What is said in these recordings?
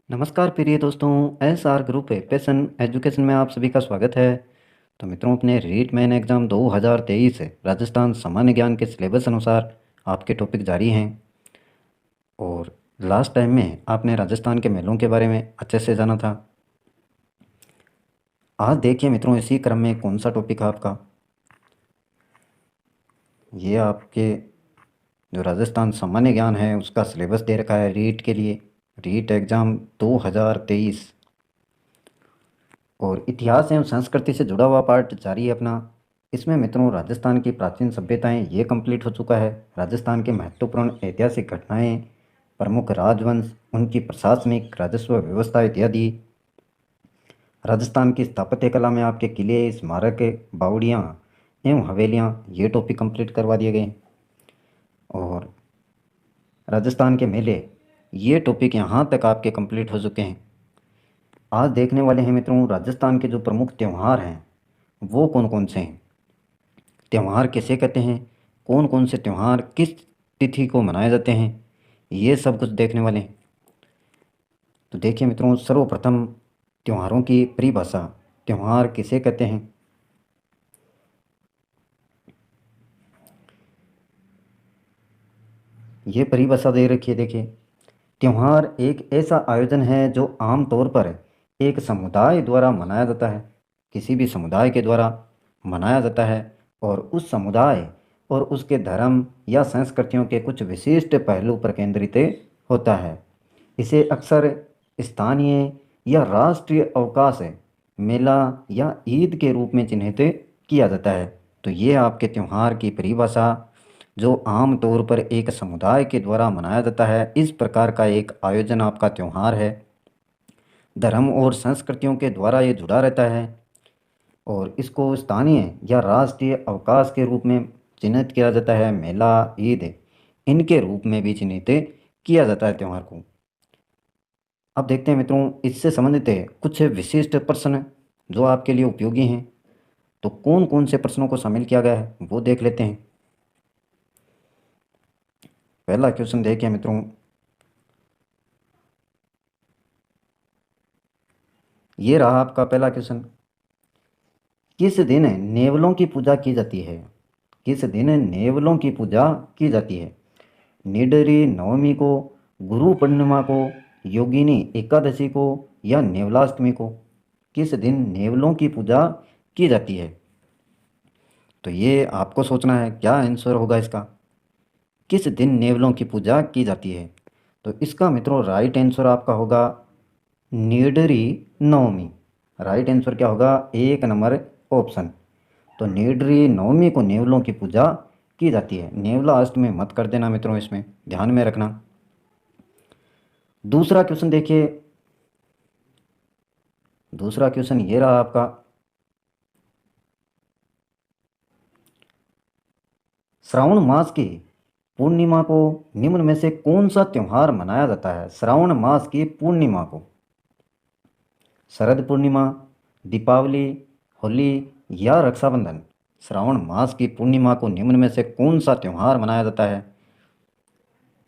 नमस्कार प्रिय दोस्तों। S R group passion education में आप सभी का स्वागत है। तो मित्रों, अपने रीट मेन एग्ज़ाम 2023 राजस्थान सामान्य ज्ञान के सिलेबस अनुसार आपके टॉपिक जारी हैं। और लास्ट टाइम में आपने राजस्थान के मेलों के बारे में अच्छे से जाना था। आज देखिए मित्रों, इसी क्रम में कौन सा टॉपिक है आपका। ये आपके जो राजस्थान सामान्य ज्ञान है उसका सिलेबस दे रखा है रीट के लिए, रीट एग्ज़ाम 2023। और इतिहास एवं संस्कृति से जुड़ा हुआ पार्ट जारी है अपना। इसमें मित्रों राजस्थान की प्राचीन सभ्यताएं ये कंप्लीट हो चुका है। राजस्थान की महत्वपूर्ण ऐतिहासिक घटनाएं, प्रमुख राजवंश, उनकी प्रशासनिक राजस्व व्यवस्था इत्यादि। राजस्थान की स्थापत्य कला में आपके किले, स्मारक, बावड़ियाँ एवं हवेलियाँ, ये टॉपिक कंप्लीट करवा दिए गए। और राजस्थान के मेले, ये टॉपिक यहाँ तक आपके कंप्लीट हो चुके हैं। आज देखने वाले हैं मित्रों राजस्थान के जो प्रमुख त्यौहार हैं वो कौन कौन से हैं, त्यौहार किसे कहते हैं, कौन कौन से त्यौहार किस तिथि को मनाए जाते हैं, ये सब कुछ देखने वाले हैं। तो देखिए मित्रों, सर्वप्रथम त्योहारों की परिभाषा, त्यौहार किसे कहते हैं। ये परिभाषा दे रखी है, देखिए। त्यौहार एक ऐसा आयोजन है जो आमतौर पर एक समुदाय द्वारा मनाया जाता है, किसी भी समुदाय के द्वारा मनाया जाता है, और उस समुदाय और उसके धर्म या संस्कृतियों के कुछ विशिष्ट पहलू पर केंद्रित होता है। इसे अक्सर स्थानीय या राष्ट्रीय अवकाश, मेला या ईद के रूप में चिन्हित किया जाता है। तो ये आपके त्यौहार की परिभाषा, जो आम तौर पर एक समुदाय के द्वारा मनाया जाता है, इस प्रकार का एक आयोजन आपका त्यौहार है। धर्म और संस्कृतियों के द्वारा ये जुड़ा रहता है और इसको स्थानीय या राष्ट्रीय अवकाश के रूप में चिन्हित किया जाता है। मेला, ईद, इनके रूप में भी चिन्हित किया जाता है त्यौहार को। अब देखते हैं मित्रों, इससे संबंधित है कुछ विशिष्ट प्रश्न जो आपके लिए उपयोगी हैं। तो कौन कौन से प्रश्नों को शामिल किया गया है वो देख लेते हैं। पहला क्वेश्चन देखिए मित्रों, ये रहा आपका पहला क्वेश्चन। किस दिन नेवलों की पूजा की जाती है, किस दिन नेवलों की पूजा की जाती है। निडरी नवमी को, गुरु पूर्णिमा को, योगिनी एकादशी को, या नेवलाष्टमी को। किस दिन नेवलों की पूजा की जाती है। तो ये आपको सोचना है क्या आंसर होगा इसका, किस दिन नेवलों की पूजा की जाती है। तो इसका मित्रों राइट आंसर आपका होगा निडरी नवमी। राइट आंसर क्या होगा, 1 नंबर ऑप्शन। तो निडरी नवमी को नेवलों की पूजा की जाती है। नेवला अष्टमी मत कर देना मित्रों, इसमें ध्यान में रखना। दूसरा क्वेश्चन देखिए, दूसरा क्वेश्चन ये रहा आपका। श्रावण मास की पूर्णिमा को निम्न में से कौन सा त्यौहार मनाया जाता है। श्रावण मास की पूर्णिमा को शरद पूर्णिमा, दीपावली, होली या रक्षाबंधन। श्रावण मास की पूर्णिमा को निम्न में से कौन सा त्यौहार मनाया जाता है।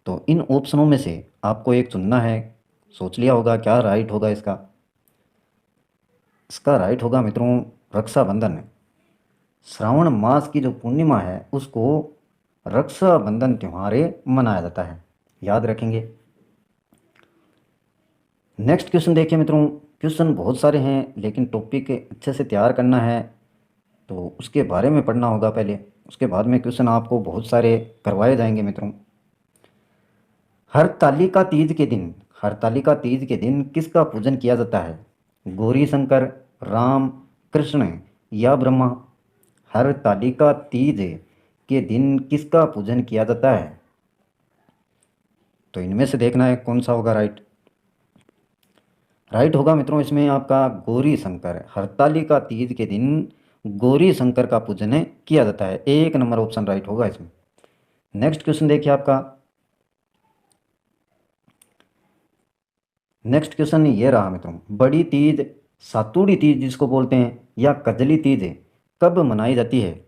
तो इन ऑप्शनों में से आपको एक चुनना है। सोच लिया होगा क्या राइट होगा इसका। इसका राइट होगा मित्रों रक्षाबंधन। श्रावण मास की जो पूर्णिमा है उसको रक्षाबंधन त्यौहार मनाया जाता है, याद रखेंगे। नेक्स्ट क्वेश्चन देखिए मित्रों, क्वेश्चन बहुत सारे हैं लेकिन टॉपिक अच्छे से तैयार करना है तो उसके बारे में पढ़ना होगा पहले, उसके बाद में क्वेश्चन आपको बहुत सारे करवाए जाएंगे मित्रों। हरतालिका तीज के दिन, हरतालिका तीज के दिन किसका पूजन किया जाता है। गौरी शंकर, राम, कृष्ण या ब्रह्मा। हरतालिका तीज के दिन किसका पूजन किया जाता है। तो इनमें से देखना है कौन सा होगा राइट। राइट होगा मित्रों इसमें आपका गौरी शंकर। हरतालिका तीज के दिन गौरी शंकर का पूजन किया जाता है। 1 नंबर ऑप्शन राइट होगा इसमें। नेक्स्ट क्वेश्चन देखिए आपका। नेक्स्ट क्वेश्चन ये रहा मित्रों, बड़ी तीज, सातुड़ी तीज जिसको बोलते हैं, या कजली तीज कब मनाई जाती है।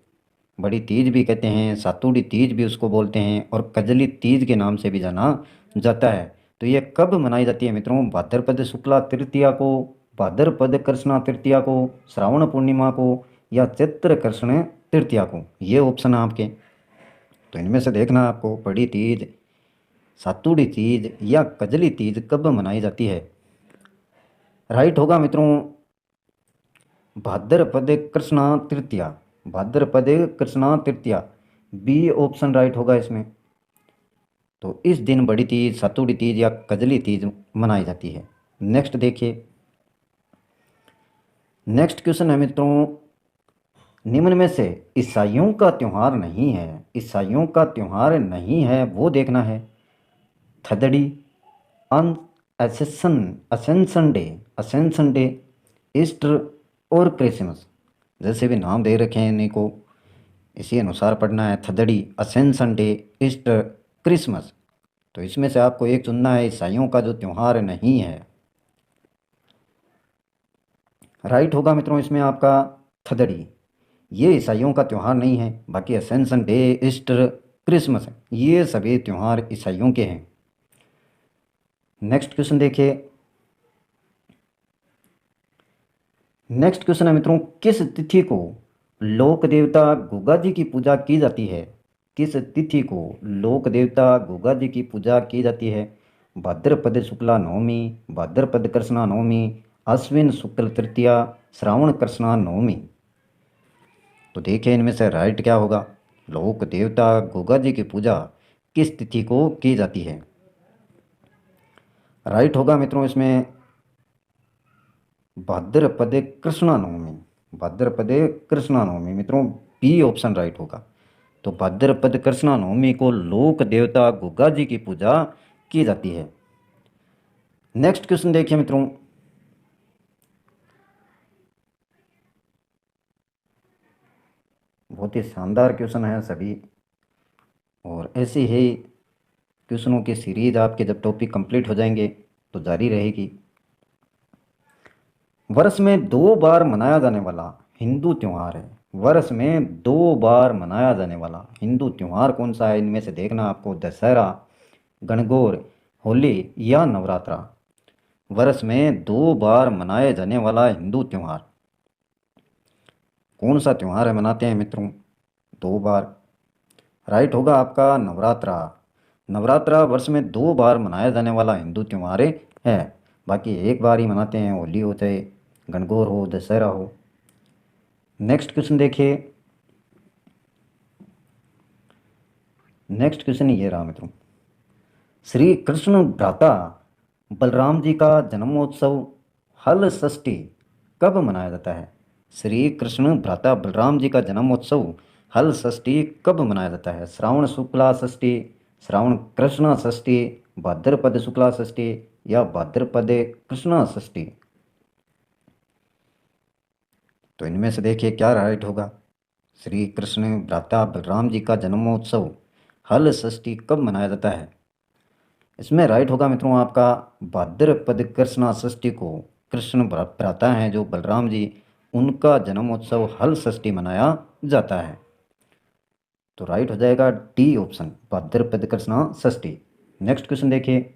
बड़ी तीज भी कहते हैं, सातुड़ी तीज भी उसको बोलते हैं, और कजली तीज के नाम से भी जाना जाता है। तो ये कब मनाई जाती है मित्रों? भाद्रपद शुक्ला तृतीया को, भाद्रपद कृष्णा तृतीया को, श्रावण पूर्णिमा को, या चैत्र कृष्ण तृतीया को। ये ऑप्शन है आपके। तो इनमें से देखना आपको बड़ी तीज, सातुड़ी तीज या कजली तीज कब मनाई जाती है। राइट होगा मित्रों भाद्रपद कृष्णा तृतीया, भाद्रपद कृष्णा तृतीया, बी ऑप्शन राइट होगा इसमें। तो इस दिन बड़ी तीज, सातुड़ी तीज या कजली तीज मनाई जाती है। नेक्स्ट देखिए, नेक्स्ट क्वेश्चन है मित्रों, निम्न में से ईसाइयों का त्यौहार नहीं है, ईसाइयों का त्यौहार नहीं है वो देखना है। थदड़ी, अन Ascension Day, Ascension Day, Easter और क्रिसमस। जैसे भी नाम दे रखे हैं इन्हीं को इसी अनुसार पढ़ना है। थदड़ी, असेंशन डे, ईस्टर, क्रिसमस। तो इसमें से आपको एक चुनना है ईसाइयों का जो त्यौहार नहीं है। राइट होगा मित्रों इसमें आपका थदड़ी। ये ईसाइयों का त्यौहार नहीं है, बाकी असेंशन डे, ईस्टर, क्रिसमस ये सभी त्यौहार ईसाइयों के हैं। नेक्स्ट क्वेश्चन देखिए, नेक्स्ट क्वेश्चन है मित्रों, किस तिथि को लोक देवता गुगा जी की पूजा की जाती है? किस तिथि को लोक देवता गुगा जी की पूजा की जाती है? भाद्रपद शुक्ला नवमी, भाद्रपद कृष्णा नवमी, अश्विन शुक्ल तृतीया, श्रावण कृष्णा नवमी। तो देखिए इनमें से राइट क्या होगा। लोक देवता गुगा जी की पूजा किस तिथि को की जाती है? राइट होगा मित्रों इसमें भाद्रपद कृष्णा नवमी, भाद्रपद कृष्णा नवमी मित्रों, बी ऑप्शन राइट होगा। तो भाद्रपद कृष्णा नवमी को लोक देवता गुगा जी की पूजा की जाती है। नेक्स्ट क्वेश्चन देखिए मित्रों, बहुत ही शानदार क्वेश्चन है सभी, और ऐसी ही क्वेश्चनों की सीरीज आपके जब टॉपिक कंप्लीट हो जाएंगे तो जारी रहेगी। वर्ष में 2 बार मनाया जाने वाला हिंदू त्यौहार है, वर्ष में 2 बार मनाया जाने वाला हिंदू त्यौहार कौन सा है? इनमें से देखना आपको दशहरा, गणगौर, होली या नवरात्रा। वर्ष में 2 बार मनाए जाने वाला हिंदू त्यौहार कौन सा त्यौहार है मनाते हैं मित्रों 2 बार? राइट होगा आपका नवरात्रा। नवरात्रा वर्ष में 2 बार मनाया जाने वाला हिंदू त्यौहार है, बाकी एक बार ही मनाते हैं, होली हो चाहे गणगौर हो, दशहरा हो। नेक्स्ट क्वेश्चन देखिए, नेक्स्ट क्वेश्चन ये रहा मित्रों, श्री कृष्ण भ्राता बलराम जी का जन्मोत्सव हल षष्ठी कब मनाया जाता है? श्री कृष्ण भ्राता बलराम जी का जन्मोत्सव हल षष्ठी कब मनाया जाता है? श्रावण शुक्ला षष्ठी, श्रावण कृष्णा षष्ठी, भाद्रपद शुक्ला षष्ठी या भाद्रपद कृष्णा षष्ठी। तो इनमें से देखिए क्या राइट होगा। श्री कृष्ण भ्राता बलराम जी का जन्मोत्सव हल षष्ठी कब मनाया जाता है? इसमें राइट होगा मित्रों आपका भाद्रपद कृष्णा षष्ठी को कृष्ण भ्राता हैं जो बलराम जी, उनका जन्मोत्सव हल षष्ठी मनाया जाता है। तो राइट हो जाएगा डी ऑप्शन, भाद्रपद कृष्णा षष्ठी। नेक्स्ट क्वेश्चन देखिए,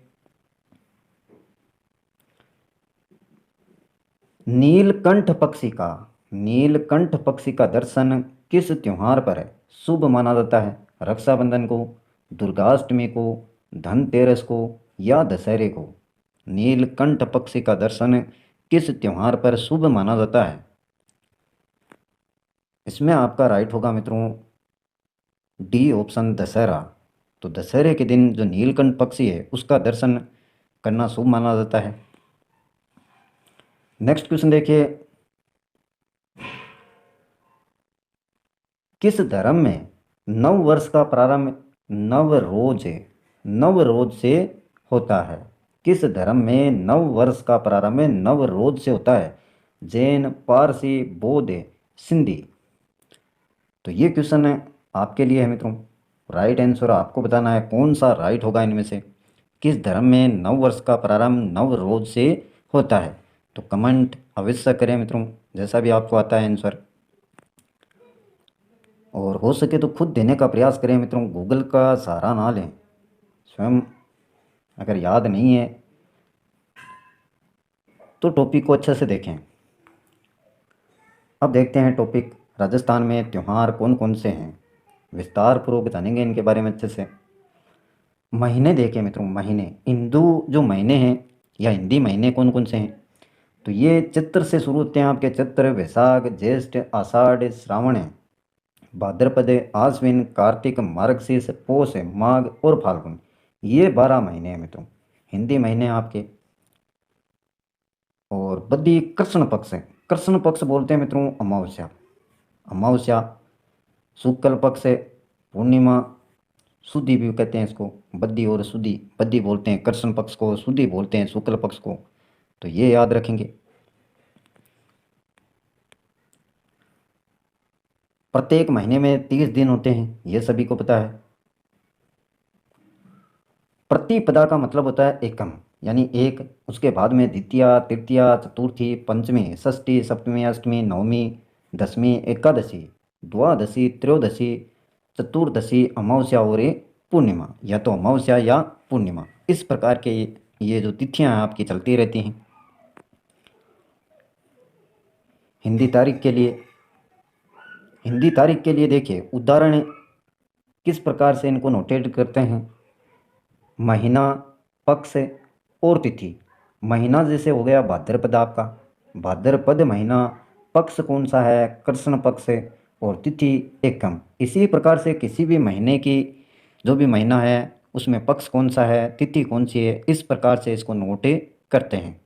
नीलकंठ पक्षी का, नीलकंठ पक्षी का दर्शन किस त्योहार पर है शुभ माना जाता है? रक्षाबंधन को, दुर्गाष्टमी को, धनतेरस को या दशहरे को। नीलकंठ पक्षी का दर्शन किस त्योहार पर शुभ माना जाता है? इसमें आपका राइट होगा मित्रों डी ऑप्शन दशहरा। तो दशहरे के दिन जो नीलकंठ पक्षी है उसका दर्शन करना शुभ माना जाता है। नेक्स्ट क्वेश्चन देखिए, किस धर्म में नव वर्ष का प्रारंभ नवरोज से होता है? किस धर्म में नव वर्ष का प्रारंभ नवरोज से होता है? जैन, पारसी, बौद्ध, सिंधी। तो ये क्वेश्चन है आपके लिए है मित्रों। राइट आंसर आपको बताना है कौन सा राइट होगा इनमें से। किस धर्म में नव वर्ष का प्रारंभ नवरोज से होता है? तो कमेंट अवश्य करें मित्रों, जैसा भी आपको आता है आंसर, और हो सके तो खुद देने का प्रयास करें मित्रों, गूगल का सहारा ना लें, स्वयं अगर याद नहीं है तो टॉपिक को अच्छे से देखें। अब देखते हैं टॉपिक, राजस्थान में त्यौहार कौन कौन से हैं, विस्तार पूर्वक जानेंगे इनके बारे में अच्छे से। महीने देखें मित्रों, महीने हिंदू जो महीने हैं या हिंदी महीने कौन कौन से हैं, तो ये चित्र से शुरू होते हैं आपके। चित्र, वैशाख, ज्येष्ठ, आषाढ़, श्रावण है, भाद्रपद, आश्विन, कार्तिक, मार्गशीर्ष, पौष, माघ और फाल्गुन। ये 12 महीने हैं मित्रों, हिंदी महीने आपके। और बद्धी कृष्ण पक्ष है, कृष्ण पक्ष बोलते हैं मित्रों अमावस्या। अमावस्या शुक्ल पक्ष है, पूर्णिमा, शुद्धि भी कहते हैं इसको, बद्धी और शुद्धि, बद्धी बोलते हैं कृष्ण पक्ष को, शुद्धि बोलते हैं शुक्ल पक्ष को। तो ये याद रखेंगे। प्रत्येक महीने में 30 दिन होते हैं, ये सभी को पता है। प्रतिपदा का मतलब होता है एकम, यानी एक। उसके बाद में द्वितीया, तृतीया, चतुर्थी, पंचमी, षष्ठी, सप्तमी, अष्टमी, नवमी, दसवीं, एकादशी, द्वादशी, त्रयोदशी, चतुर्दशी, अमावस्या और ये पूर्णिमा, या तो अमावस्या या पूर्णिमा। इस प्रकार के ये जो तिथियां हैं आपकी चलती रहती हैं। हिंदी तारीख के लिए, हिंदी तारीख के लिए देखिए उदाहरण किस प्रकार से इनको नोटेट करते हैं। महीना, पक्ष और तिथि। महीना जैसे हो गया भाद्रपद आपका, भाद्रपद महीना, पक्ष कौन सा है, कृष्ण पक्ष है, और तिथि एकम। इसी प्रकार से किसी भी महीने की जो भी महीना है उसमें पक्ष कौन सा है, तिथि कौन सी है, इस प्रकार से इसको नोटे करते हैं।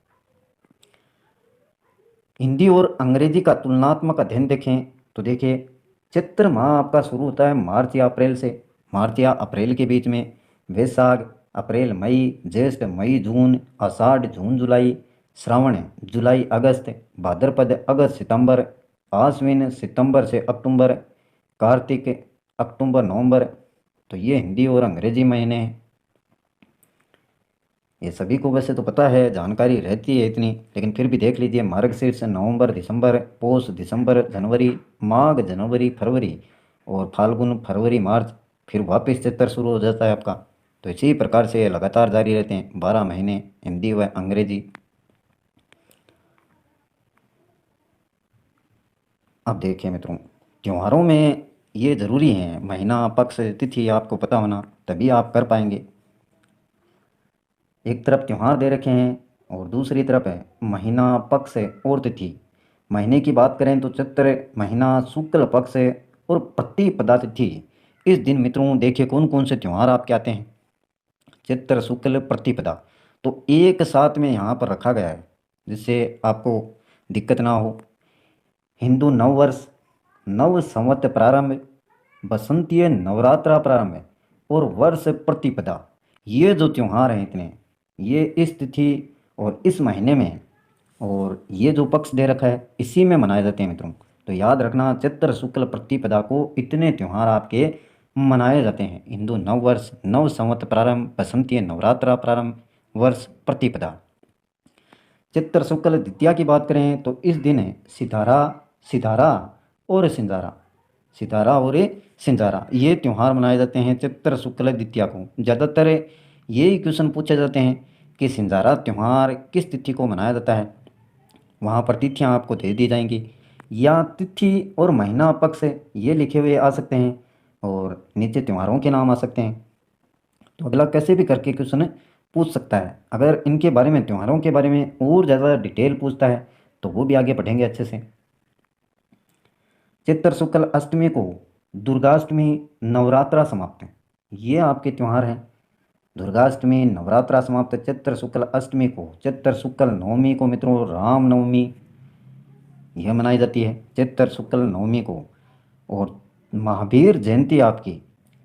हिंदी और अंग्रेजी का तुलनात्मक अध्ययन देखें तो देखिए, चैत्र माह आपका शुरू होता है मार्च या अप्रैल से, मार्च या अप्रैल के बीच में। वैशाख अप्रैल मई, ज्येष्ठ मई जून, आषाढ़ जून जुलाई, श्रावण जुलाई अगस्त, भाद्रपद अगस्त सितंबर, आश्विन सितंबर से अक्टूबर, कार्तिक अक्टूबर नवंबर। तो ये हिंदी और अंग्रेजी महीने हैं। ये सभी को वैसे तो पता है, जानकारी रहती है इतनी, लेकिन फिर भी देख लीजिए। मार्गशीर्ष नवंबर दिसंबर, पौष दिसंबर जनवरी, माघ जनवरी फरवरी, और फाल्गुन फरवरी मार्च, फिर वापस चैत्र शुरू हो जाता है आपका। तो इसी प्रकार से लगातार जारी रहते हैं 12 महीने, हिंदी व अंग्रेजी। अब देखिए मित्रों, त्योहारों में ये ज़रूरी है, महीना पक्ष तिथि आपको पता होना, तभी आप कर पाएंगे। एक तरफ त्यौहार दे रखे हैं और दूसरी तरफ है महीना, पक्ष और तिथि। महीने की बात करें तो चैत्र महीना, शुक्ल पक्ष और प्रतिपदा तिथि। इस दिन मित्रों देखिए कौन कौन से त्यौहार आपके आते हैं। चैत्र शुक्ल प्रतिपदा तो एक साथ में यहाँ पर रखा गया है जिससे आपको दिक्कत ना हो। हिंदू नववर्ष, नव संवत प्रारंभ, बसंतीय नवरात्रा प्रारंभ और वर्ष प्रतिपदा। ये जो त्यौहार हैं इतने, ये इस तिथि और इस महीने में, और ये जो पक्ष दे रखा है इसी में मनाए जाते हैं मित्रों। तो याद रखना, चैत्र शुक्ल प्रतिपदा को इतने त्यौहार आपके मनाए जाते हैं। हिंदू नव वर्ष, नव संवत प्रारंभ, बसंतीय नवरात्रा प्रारंभ, वर्ष प्रतिपदा। चित्र शुक्ल द्वितीया की बात करें तो इस दिन सितारा, सितारा और सिंजारा, सितारा और सिंजारा, ये त्यौहार मनाए जाते हैं चित्र शुक्ल द्वितीया को। ज़्यादातर यही क्वेश्चन पूछे जाते हैं कि सिंजारा त्यौहार किस तिथि को मनाया जाता है। वहाँ पर तिथियाँ आपको दे दी जाएंगी, या तिथि और महीना पक्ष ये लिखे हुए आ सकते हैं और नीचे त्योहारों के नाम आ सकते हैं। तो अगला कैसे भी करके क्वेश्चन पूछ सकता है। अगर इनके बारे में, त्योहारों के बारे में और ज़्यादा डिटेल पूछता है तो वो भी आगे पढ़ेंगे अच्छे से। चित्र शुक्ल अष्टमी को दुर्गाष्टमी, नवरात्रा समाप्त है, ये आपके त्यौहार हैं। दुर्गाष्टमी, नवरात्रा समाप्त चित्र शुक्ल अष्टमी को। चित्र शुक्ल नवमी को मित्रों रामनवमी यह मनाई जाती है चित्र शुक्ल नवमी को। और महावीर जयंती आपकी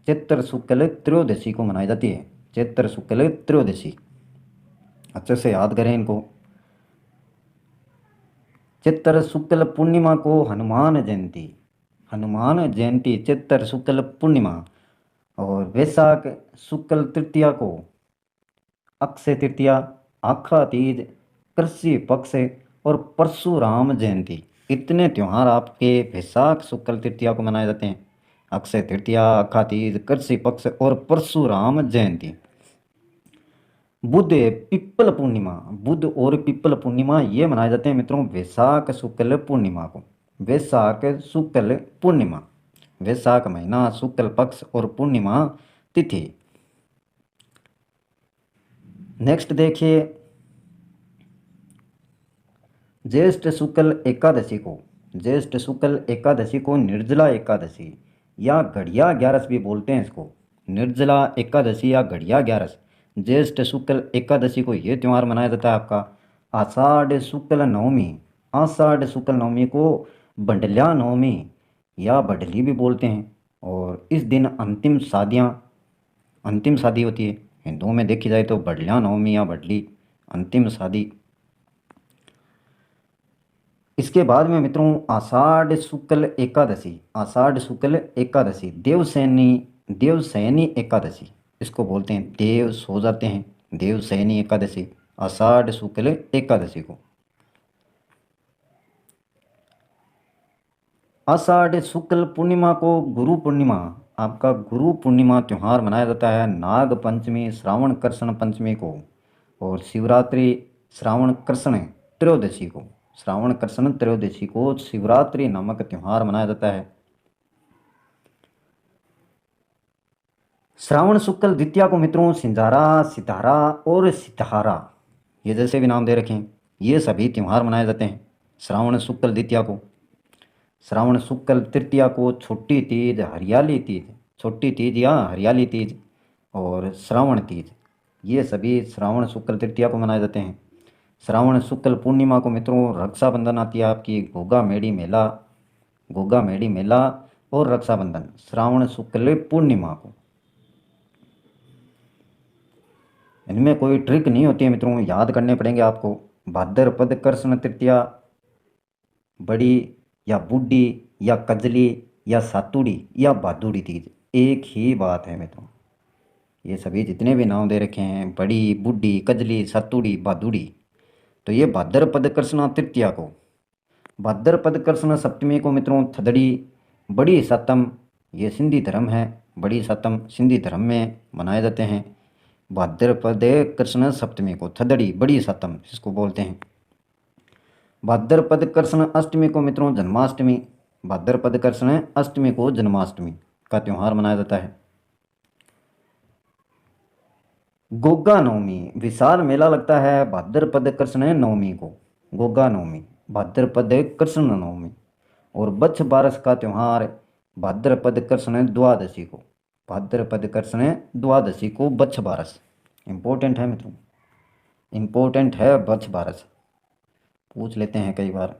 चित्र शुक्ल त्रयोदशी को मनाई जाती है, चित्र शुक्ल त्रयोदशी। अच्छे से याद करें इनको। चित्र शुक्ल पूर्णिमा को हनुमान जयंती, हनुमान जयंती चित्र शुक्ल पूर्णिमा। और वैशाख शुक्ल तृतीया को अक्षय तृतीया, आखा तीज, कृषि पक्ष और परशुराम जयंती। इतने त्यौहार आपके वैशाख शुक्ल तृतीया को मनाए जाते हैं। अक्षय तृतीया, आखा तीज, कृषि पक्ष और परशुराम जयंती। बुध पिप्पल पूर्णिमा, बुध और पिप्पल पूर्णिमा ये मनाए जाते हैं मित्रों वैशाख शुक्ल पूर्णिमा को। वैशाख शुक्ल पूर्णिमा, वैशाख महीना, शुक्ल पक्ष और पूर्णिमा तिथि। नेक्स्ट देखिए, ज्येष्ठ शुक्ल एकादशी को, ज्येष्ठ शुक्ल एकादशी को निर्जला एकादशी या घड़िया ग्यारस भी बोलते हैं इसको। निर्जला एकादशी या घड़िया ग्यारस, ज्येष्ठ शुक्ल एकादशी को ये त्यौहार मनाया जाता है आपका। आषाढ़ शुक्ल नवमी, आषाढ़ शुक्ल नवमी को बंडल्या नवमी या बडली भी बोलते हैं। और इस दिन अंतिम शादी होती है। हिंदुओं में देखी जाए तो बडल्या नवमी या बडली, अंतिम शादी। इसके बाद में मित्रों आषाढ़ शुक्ल एकादशी, आषाढ़ शुक्ल एकादशी देवसैनी, देवशयनी एकादशी इसको बोलते हैं। देव सो जाते हैं, देवशयनी एकादशी, आषाढ़ शुक्ल एकादशी को। आषाढ़ शुक्ल पूर्णिमा को गुरु पूर्णिमा, आपका गुरु पूर्णिमा त्यौहार मनाया जाता है नाग पंचमी श्रावण कृष्ण पंचमी को। और शिवरात्रि श्रावण कृष्ण त्रयोदशी को, श्रावण कृष्ण त्रयोदशी को शिवरात्रि नामक त्यौहार मनाया जाता है। श्रावण शुक्ल द्वितीया को मित्रों सिंजारा, सितारा और सितारा, ये जैसे भी नाम दे रखे हैं, ये सभी त्यौहार मनाए जाते हैं श्रावण शुक्ल द्वितीया को। श्रावण शुक्ल तृतीया को छोटी तीज, हरियाली तीज, छोटी तीज या हरियाली तीज और श्रावण तीज, ये सभी श्रावण शुक्ल तृतीया को मनाए जाते हैं। श्रावण शुक्ल पूर्णिमा को मित्रों रक्षाबंधन आती है आपकी, गोगा मेड़ी मेला, गोगा मेड़ी मेला और रक्षाबंधन श्रावण शुक्ल पूर्णिमा को। इनमें कोई ट्रिक नहीं होती है मित्रों, याद करने पड़ेंगे आपको। भाद्रपद कृष्ण तृतीया बड़ी या बूढ़ी या कजली या सातुड़ी या भादुड़ी तीज, एक ही बात है मित्रों। ये सभी जितने भी नाम दे रखे हैं, बड़ी, बूढ़ी, कजली, सातुड़ी, भादुड़ी, तो ये भाद्रपद कृष्ण तृतीया को। भाद्रपद कृष्ण सप्तमी को मित्रों थदड़ी, बड़ी सतम, ये सिंधी धर्म है, बड़ी सतम सिंधी धर्म में मनाए जाते हैं। भाद्रपद कृष्ण सप्तमी को थदड़ी, बड़ी सतम जिसको बोलते हैं। भाद्रपद कृष्ण अष्टमी को मित्रों जन्माष्टमी, भाद्रपद कृष्ण अष्टमी को जन्माष्टमी का त्यौहार मनाया जाता है। गोगा नवमी, विशाल मेला लगता है भाद्रपद कृष्ण नवमी को, गोगा नवमी, भाद्रपद कृष्ण नवमी। और बच्छ बारस का त्यौहार भाद्रपद कृष्ण द्वादशी को, भाद्रपद कृष्ण द्वादशी को बच्छ बारस। इम्पोर्टेंट है मित्रों, इम्पोर्टेंट है बच्छ बारस, पूछ लेते हैं कई बार।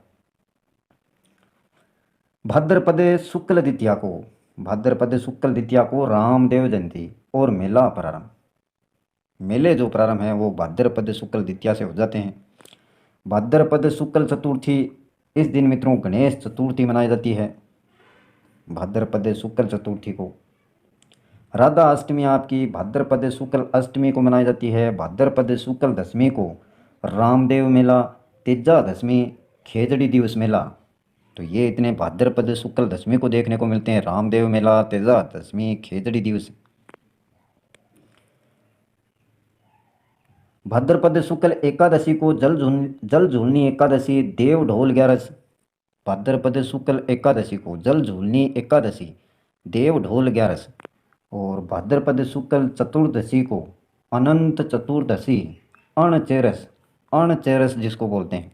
भाद्रपद शुक्ल द्वितीया को, भाद्रपद शुक्ल द्वितीया को रामदेव जयंती और मेला प्रारंभ, मेले जो प्रारंभ हैं वो भाद्रपद शुक्ल द्वितीया से हो जाते हैं। भाद्रपद शुक्ल चतुर्थी, इस दिन मित्रों गणेश चतुर्थी मनाई जाती है भाद्रपद शुक्ल चतुर्थी को। राधा अष्टमी आपकी भाद्रपद शुक्ल अष्टमी को मनाई जाती है। भाद्रपद शुक्ल दशमी को रामदेव मेला, तेजा दशमी खेजड़ी दिवस मेला। तो ये इतने भाद्रपद शुक्ल दशमी को देखने को मिलते हैं, रामदेव मेला, तेजा दशमी, खेजड़ी दिवस। भाद्रपद शुक्ल एकादशी को जल झूलनी एकादशी, देव ढोल ग्यारस। भाद्रपद शुक्ल एकादशी को जल झूलनी एकादशी, देव ढोल ग्यारस। और भाद्रपद शुक्ल चतुर्दशी को अनंत चतुर्दशी, अणचेरस, अणचेरस जिसको बोलते हैं।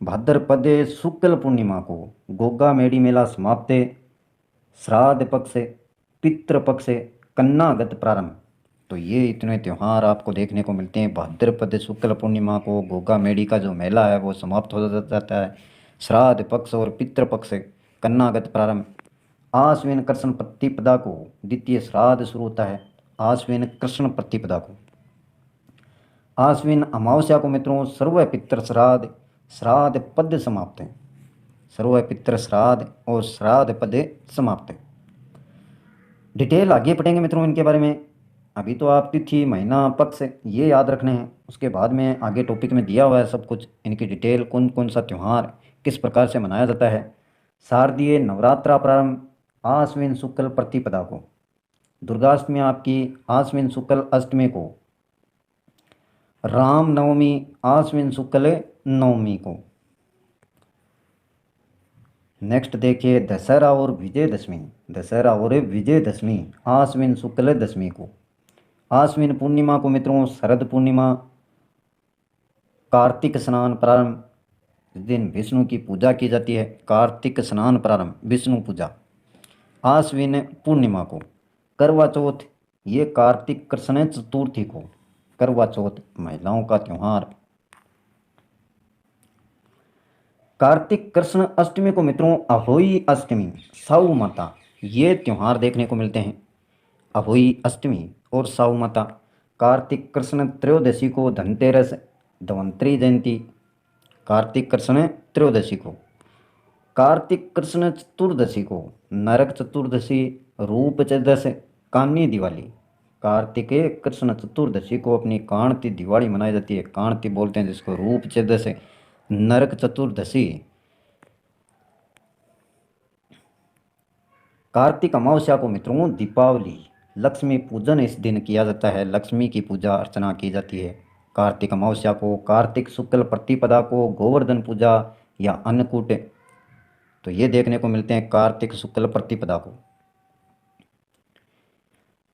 भाद्रपद शुक्ल पूर्णिमा को गोगा मेड़ी मेला समाप्त, श्राद्ध पक्ष, पितृपक्ष, कन्नागत प्रारंभ। तो ये इतने त्यौहार आपको देखने को मिलते हैं। भाद्रपद शुक्ल पूर्णिमा को गोगा मेड़ी का जो मेला है वो समाप्त हो जाता है। श्राद्ध पक्ष और पितृपक्ष, कन्नागत प्रारंभ। आश्विन कृष्ण प्रतिपदा को द्वितीय श्राद्ध शुरू होता है, आश्विन कृष्ण प्रतिपदा को। आश्विन अमावस्या को मित्रों सर्व पितृ श्राद्ध, श्राद्ध पद समाप्त है, सर्व पितृ श्राद्ध और श्राद्ध पद समाप्त है। डिटेल आगे पढ़ेंगे मित्रों इनके बारे में। अभी तो आप तिथि, महीना, पक्ष ये याद रखने हैं, उसके बाद में आगे टॉपिक में दिया हुआ है सब कुछ, इनकी डिटेल, कौन कौन सा त्यौहार किस प्रकार से मनाया जाता है। शारदीय नवरात्रा प्रारंभ आश्विन शुक्ल प्रतिपदा को, दुर्गाष्टमी आपकी आश्विन शुक्ल अष्टमी को, राम नवमी आश्विन शुक्ल नवमी को। नेक्स्ट देखिए दशहरा और विजयदशमी, दशहरा और विजयदशमी आश्विन शुक्ल दशमी को। आश्विन पूर्णिमा को मित्रों शरद पूर्णिमा, कार्तिक स्नान प्रारंभ, इस दिन विष्णु की पूजा की जाती है। कार्तिक स्नान प्रारंभ, विष्णु पूजा। आश्विन पूर्णिमा को। करवा चौथ, ये कार्तिक कृष्ण चतुर्थी को, करवा चौथ महिलाओं का त्यौहार। कार्तिक कृष्ण अष्टमी को मित्रों अहोई अष्टमी, साऊ माता, ये त्यौहार देखने को मिलते हैं। अहोई अष्टमी और साऊ माता। कार्तिक कृष्ण त्रयोदशी को धनतेरस, धन्वंतरी जयंती, कार्तिक कृष्ण त्रयोदशी को। कार्तिक कृष्ण चतुर्दशी को नरक चतुर्दशी, रूप चतुर्दशी, कान्नी दिवाली। कार्तिक कृष्ण चतुर्दशी को अपनी कांति दिवाली मनाई जाती है, कांति बोलते हैं जिसको, रूप चतुर्दशी, नरक चतुर्दशी। कार्तिक अमावस्या को मित्रों दीपावली, लक्ष्मी पूजन इस दिन किया जाता है, लक्ष्मी की पूजा अर्चना की जाती है कार्तिक अमावस्या को। कार्तिक शुक्ल प्रतिपदा को गोवर्धन पूजा या अन्नकूट, तो ये देखने को मिलते हैं कार्तिक शुक्ल प्रतिपदा को।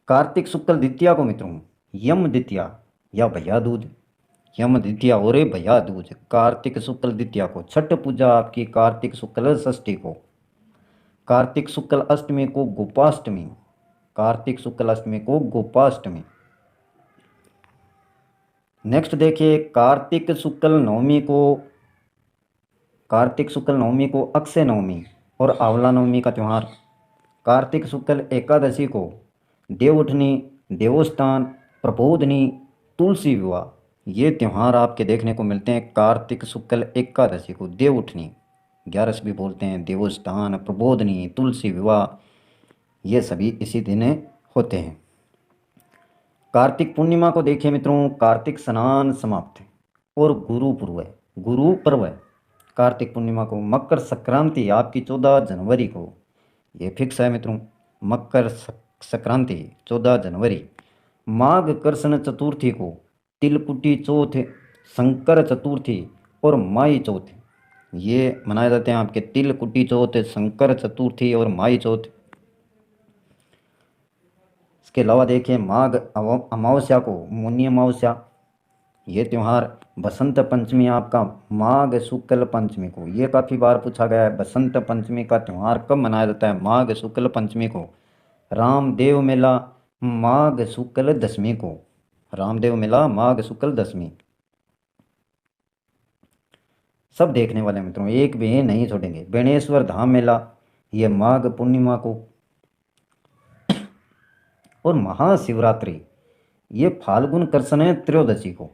कार्तिक शुक्ल द्वितीया को मित्रों यम द्वितीया या भैया दूज, यम द्वितीया और भैया दूज कार्तिक शुक्ल द्वितीया को। छठ पूजा आपकी कार्तिक शुक्ल षष्ठी को। कार्तिक शुक्ल अष्टमी को गोपाष्टमी, कार्तिक शुक्ल अष्टमी को गोपाष्टमी। नेक्स्ट देखिए कार्तिक शुक्ल नवमी को, कार्तिक शुक्ल नवमी को अक्षय नवमी और आंवला नवमी का त्यौहार। कार्तिक शुक्ल एकादशी को देवउठनी, देवस्थान, प्रबोधनी, तुलसी विवाह, ये त्यौहार आपके देखने को मिलते हैं कार्तिक शुक्ल एकादशी को। देवउठनी, ग्यारस भी बोलते हैं, देवस्थान, प्रबोधनी, तुलसी विवाह, ये सभी इसी दिन होते हैं। कार्तिक पूर्णिमा को देखिए मित्रों कार्तिक स्नान समाप्त और गुरु पर्व है कार्तिक पूर्णिमा को। मकर संक्रांति आपकी 14 जनवरी को, ये फिक्स है मित्रों, मकर संक्रांति 14 जनवरी। माघ कृष्ण चतुर्थी को, तिलकुटी चौथ, शंकर चतुर्थी और माई चौथ, ये मनाए जाते हैं आपके तिलकुटी चौथ, शंकर चतुर्थी और माई चौथ। इसके अलावा देखिए माघ अमावस्या को मुनि अमावस्या, ये त्यौहार। बसंत पंचमी आपका माघ शुक्ल पंचमी को, ये काफ़ी बार पूछा गया है, बसंत पंचमी का त्यौहार कब मनाया जाता है? माघ शुक्ल पंचमी को। रामदेव मेला माघ शुक्ल दशमी को, रामदेव मेला माघ शुक्ल दशमी। सब देखने वाले मित्रों, एक भी नहीं छोड़ेंगे। बेणेश्वर धाम मेला, ये माघ पूर्णिमा को। और महाशिवरात्रि, ये फाल्गुन कृष्ण त्रयोदशी को।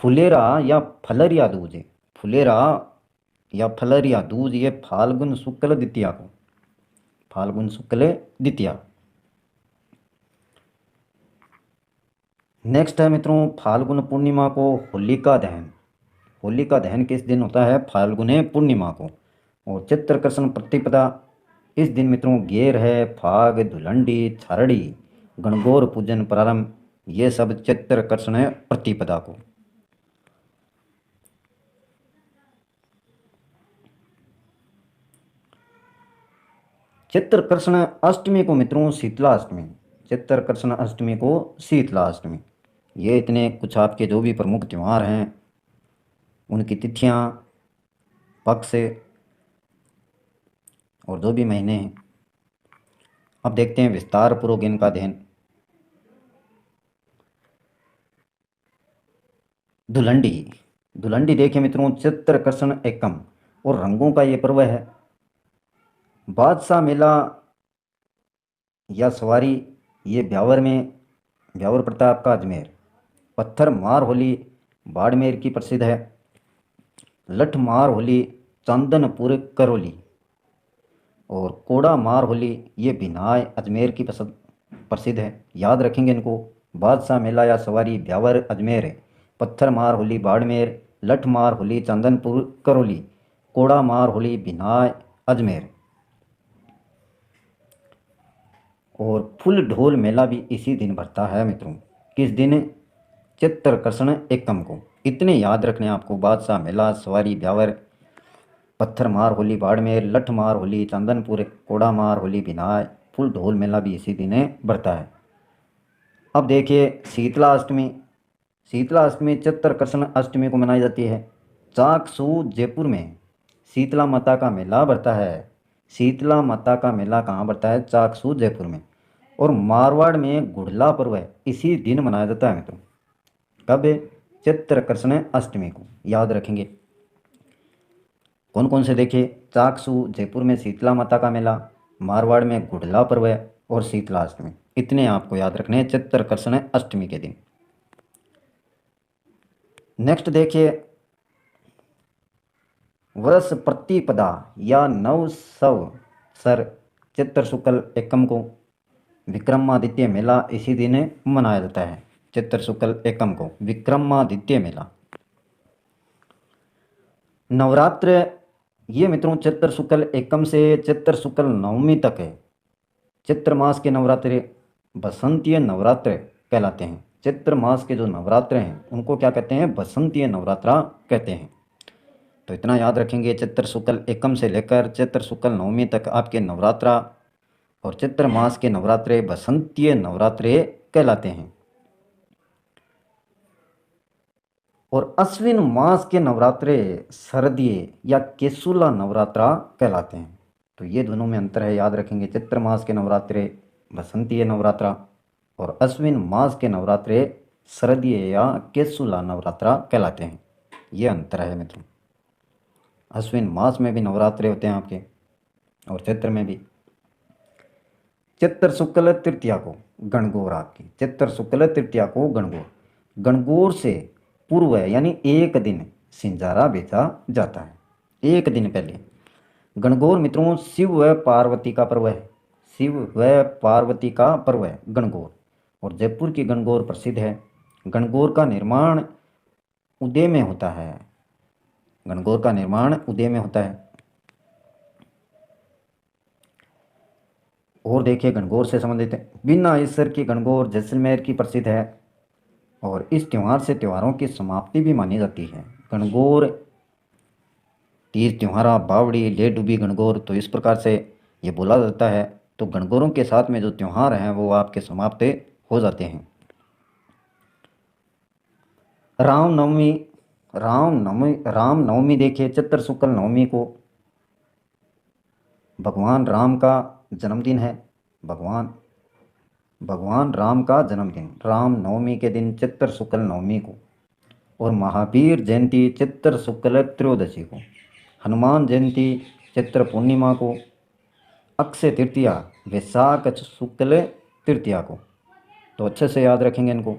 फुलेरा या फलरिया दूज, फुलेरा या फलरिया दूज, ये फाल्गुन शुक्ल द्वितीया को, फाल्गुन शुक्ल द्वितीया। नेक्स्ट है मित्रों फाल्गुन पूर्णिमा को होलिका दहन, होलिका दहन किस दिन होता है? फाल्गुन पूर्णिमा को। और चित्र कृष्ण प्रतिपदा, इस दिन मित्रों गेर है, फाग, धुलंडी, छारड़ी, गणगौर पूजन प्रारंभ, ये सब चित्र कृष्ण प्रतिपदा को। चित्र कृष्ण अष्टमी को मित्रों शीतला अष्टमी, चित्र कृष्ण अष्टमी को शीतला अष्टमी। ये इतने कुछ आपके जो भी प्रमुख त्यौहार हैं उनकी तिथियां, पक्ष और जो भी महीने हैं। अब देखते हैं विस्तार पूर्वक इनका अध्ययन। धुलंडी, धुलंडी देखिए मित्रों चित्र कृष्ण एकम और रंगों का ये पर्व है। बादशाह मेला या सवारी, ये ब्यावर में, ब्यावर प्रताप का अजमेर। पत्थर मार होली बाड़मेर की प्रसिद्ध है। लठ मार होली चांदनपुर करौली। और कोड़ा मार होली ये बिनाय अजमेर की प्रसिद्ध है, याद रखेंगे इनको। बादशाह मेला या सवारी ब्यावर अजमेर है, पत्थर मार होली बाड़मेर, लठ मार होली चांदनपुर करौली, कोड़ा मार होली बिनाय अजमेर। और फुल ढोल मेला भी इसी दिन भरता है मित्रों। किस दिन? चित्रकर्षण एकम को। इतने याद रखने आपको। बादशाह मेला, सवारी ब्यावर, पत्थर मार होली बाड़मेर, लठ मार होली चंदनपुर, कोड़ा मार होली बिनाय, फुल ढोल मेला भी इसी दिन बढ़ता है। अब देखिए शीतला अष्टमी। शीतला अष्टमी चित्रकर्षण अष्टमी को मनाई जाती है। चाकसू जयपुर में शीतला माता का मेला बढ़ता है। शीतला माता का मेला कहाँ बढ़ता है? चाकसू जयपुर में। और मारवाड़ में गुड़ला पर्व है, इसी दिन मनाया जाता है मित्रों। कब? चित्रकर्षण अष्टमी को। याद रखेंगे। कौन कौन से देखिए? चाकसू जयपुर में शीतला माता का मेला, मारवाड़ में गुड़ला पर्व है, और शीतला अष्टमी। इतने आपको याद रखने हैं चित्रकर्षण अष्टमी के दिन। नेक्स्ट देखिए वर्ष प्रतिपदा या नवसर चित्र शुक्ल एकम को विक्रमादित्य मेला इसी दिन मनाया जाता है। चित्र शुक्ल एकम को विक्रमादित्य मेला। नवरात्र ये मित्रों चित्र शुक्ल एकम से चित्र शुक्ल नवमी तक है। चित्र मास के नवरात्रे बसंतीय नवरात्र कहलाते हैं। चित्र मास के जो नवरात्र हैं उनको क्या कहते हैं? बसंतीय नवरात्रा कहते हैं। तो इतना याद रखेंगे। चित्र शुक्ल एकम से लेकर चित्र शुक्ल नवमी तक आपके नवरात्रा, और चित्र मास के नवरात्रे बसंतीय नवरात्रे कहलाते हैं। और अश्विन मास के नवरात्रे शरदीय या केसुला नवरात्रा कहलाते हैं। तो ये दोनों में अंतर है, याद रखेंगे। चित्र मास के नवरात्रे बसंतीय नवरात्रा, और अश्विन मास के नवरात्रे शरदीय या केसुला नवरात्रा कहलाते हैं। ये अंतर है मित्रों। अश्विन मास में भी नवरात्रे होते हैं आपके, और चैत्र में भी। चित्र शुक्ल तृतीया को गणगौर आपकी। चित्र शुक्ल तृतीया को गणगौर। गणगौर से पूर्व यानी एक दिन सिंजारा बेचा जाता है। एक दिन पहले गणगौर मित्रों शिव व पार्वती का पर्व है। शिव व पार्वती का पर्व है गणगौर। और जयपुर की गणगौर प्रसिद्ध है। गणगौर का निर्माण उदय में होता है। गणगौर का निर्माण उदय में होता है। और देखिए गणगौर से संबंधित बिना ईश्वर की गणगौर जैसलमेर की प्रसिद्ध है, और इस त्यौहार से त्योहारों की समाप्ति भी मानी जाती है। गणगौर तीज त्योहारा बावड़ी ले डूबी गणगौर, तो इस प्रकार से ये बोला जाता है। तो गणगौरों के साथ में जो त्यौहार हैं वो आपके समाप्त हो जाते हैं। रामनवमी। रामनवमी देखिए चित्र शुक्ल नवमी को भगवान राम का जन्मदिन है। भगवान राम का जन्मदिन राम नवमी के दिन चित्र शुक्ल नवमी को। और महावीर जयंती चित्र शुक्ल त्रयोदशी को। हनुमान जयंती चित्र पूर्णिमा को। अक्षय तृतीया वैशाख शुक्ल तृतीया को। तो अच्छे से याद रखेंगे इनको।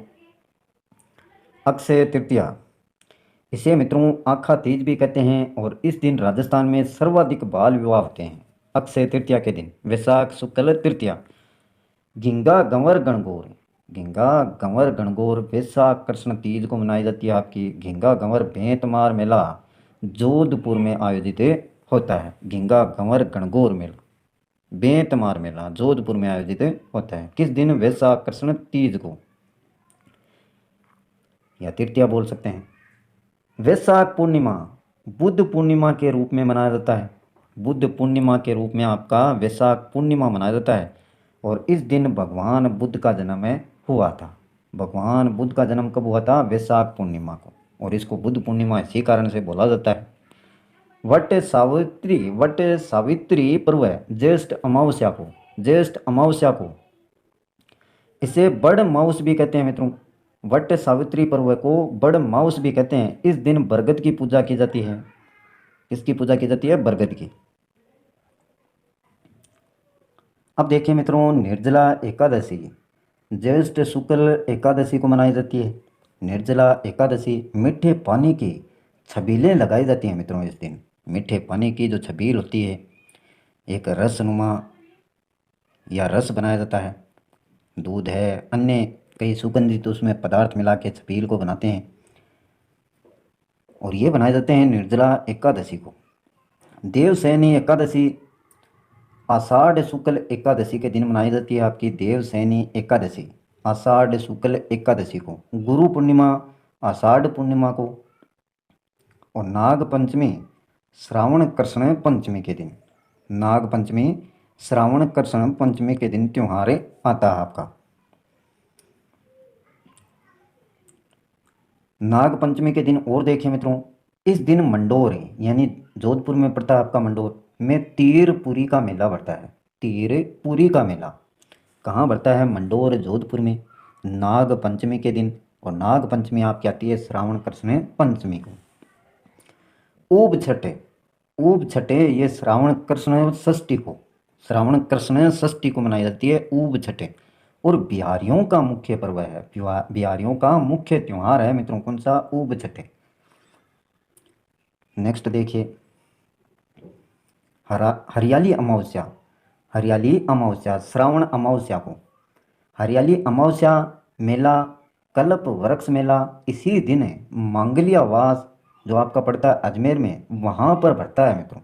अक्षय तृतीया इसे मित्रों आखा तीज भी कहते हैं, और इस दिन राजस्थान में सर्वाधिक बाल विवाह होते हैं। अक्षय तृतीया के दिन वैशाख शुक्ल तृतीया। गिंगा गंवर गणगौर। गिंगा गंवर गणगौर वैशाख कृष्ण तीज को मनाई जाती है आपकी। गिंगा गंवर भेंतमार मेला जोधपुर में आयोजित होता है। गिंगा गंवर गणगौर मेला बेंतमार मेला जोधपुर में आयोजित होता है। किस दिन? वैशाख कृष्ण तीज को, या तृतीया बोल सकते हैं। वैशाख पूर्णिमा बुद्ध पूर्णिमा के रूप में मनाया जाता है। बुद्ध पूर्णिमा के रूप में आपका वैशाख पूर्णिमा मनाया जाता है, और इस दिन भगवान बुद्ध का जन्म हुआ था। भगवान बुद्ध का जन्म कब हुआ था? वैशाख पूर्णिमा को, और इसको बुद्ध पूर्णिमा इसी कारण से बोला जाता है। वट सावित्री पर्व है ज्येष्ठ अमावस्या को। ज्येष्ठ अमावस्या को इसे बड़ माउस भी कहते हैं मित्रों। वट सावित्री पर्व को बड़ माउस भी कहते हैं। इस दिन बरगद की पूजा की जाती है। किसकी पूजा की जाती है? बरगद की। अब देखिए मित्रों निर्जला एकादशी ज्येष्ठ शुक्ल एकादशी को मनाई जाती है। निर्जला एकादशी मीठे पानी की छबीलें लगाई जाती हैं मित्रों। इस दिन मीठे पानी की जो छबील होती है, एक रसनुमा या रस बनाया जाता है। दूध है, अन्य कई सुगंधित उसमें पदार्थ मिला के छबील को बनाते हैं, और ये बनाए जाते हैं निर्जला एकादशी को। देवसैनी एकादशी आषाढ़ शुक्ल एकादशी के दिन मनाई जाती है आपकी देवसैनी एकादशी। आषाढ़ शुक्ल एकादशी को, गुरु पूर्णिमा आषाढ़ पूर्णिमा को, और नाग पंचमी श्रावण कृष्ण पंचमी के दिन, नाग पंचमी श्रावण कृष्ण पंचमी के दिन त्योहार आता है आपका। नाग पंचमी के दिन और देखिए मित्रों, इस दिन मंडोर यानी जोधपुर में पड़ता है आपका मंडोर में तीरपुरी का मेला बढ़ता है। तीरपुरी का मेला कहाँ बढ़ता है? मंडोर जोधपुर में, नाग पंचमी के दिन। और नाग पंचमी आपकी आती है श्रावण कृष्ण पंचमी को। ऊब छठे, ऊब छठे ये श्रावण कृष्ण षष्ठी को, श्रावण कृष्ण षष्ठी को मनाई जाती है ऊब छठे। और बिहारियों का मुख्य पर्व है, बिहारियों का मुख्य त्यौहार है मित्रों, कौन सा? ऊब छठे। नेक्स्ट देखिए, हरियाली अमावस्या, हरियाली अमावस्या श्रावण अमावस्या को, हरियाली अमावस्या मेला कल्प वृक्ष मेला इसी दिन मांगलियावास जो आपका पड़ता है अजमेर में, वहाँ पर बढ़ता है मित्रों।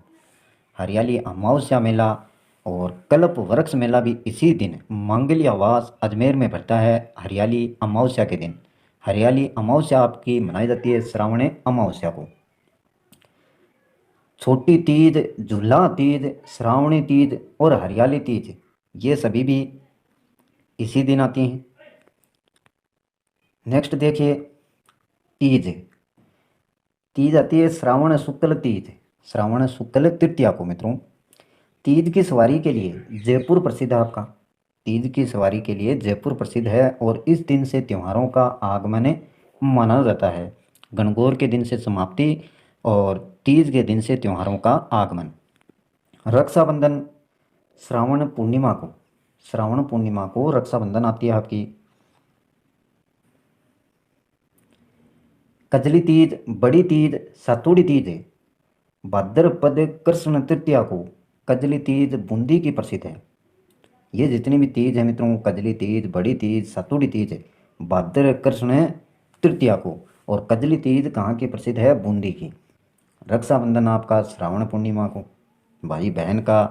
हरियाली अमावस्या मेला और कल्प वृक्ष मेला भी इसी दिन मांगलियावास अजमेर में बढ़ता है हरियाली अमावस्या के दिन। हरियाली अमावस्या आपकी मनाई जाती है श्रावण अमावस्या को। छोटी तीज, झूला तीज, श्रावणी तीज और हरियाली तीज ये सभी भी इसी दिन आती हैं। नेक्स्ट देखिए, तीज, तीज आती है श्रावण शुक्ल तीज, श्रावण शुक्ल तृतीया को मित्रों। तीज की सवारी के लिए जयपुर प्रसिद्ध है आपका, तीज की सवारी के लिए जयपुर प्रसिद्ध है और इस दिन से त्योहारों का आगमन माना जाता है। गणगौर के दिन से समाप्ति और तीज के दिन से त्योहारों का आगमन। रक्षाबंधन श्रावण पूर्णिमा को, श्रावण पूर्णिमा को रक्षाबंधन आती है आपकी। कजली तीज, बड़ी तीज, सातुड़ी तीज भाद्रपद कृष्ण तृतीया को, कजली तीज बूंदी की प्रसिद्ध है। ये जितनी भी तीज है मित्रों, कजली तीज, बड़ी तीज, सातुड़ी तीज भाद्र कृष्ण तृतीया को, और कजली तीज कहाँ की प्रसिद्ध है? बूंदी की। रक्षाबंधन आपका श्रावण पूर्णिमा को, भाई बहन का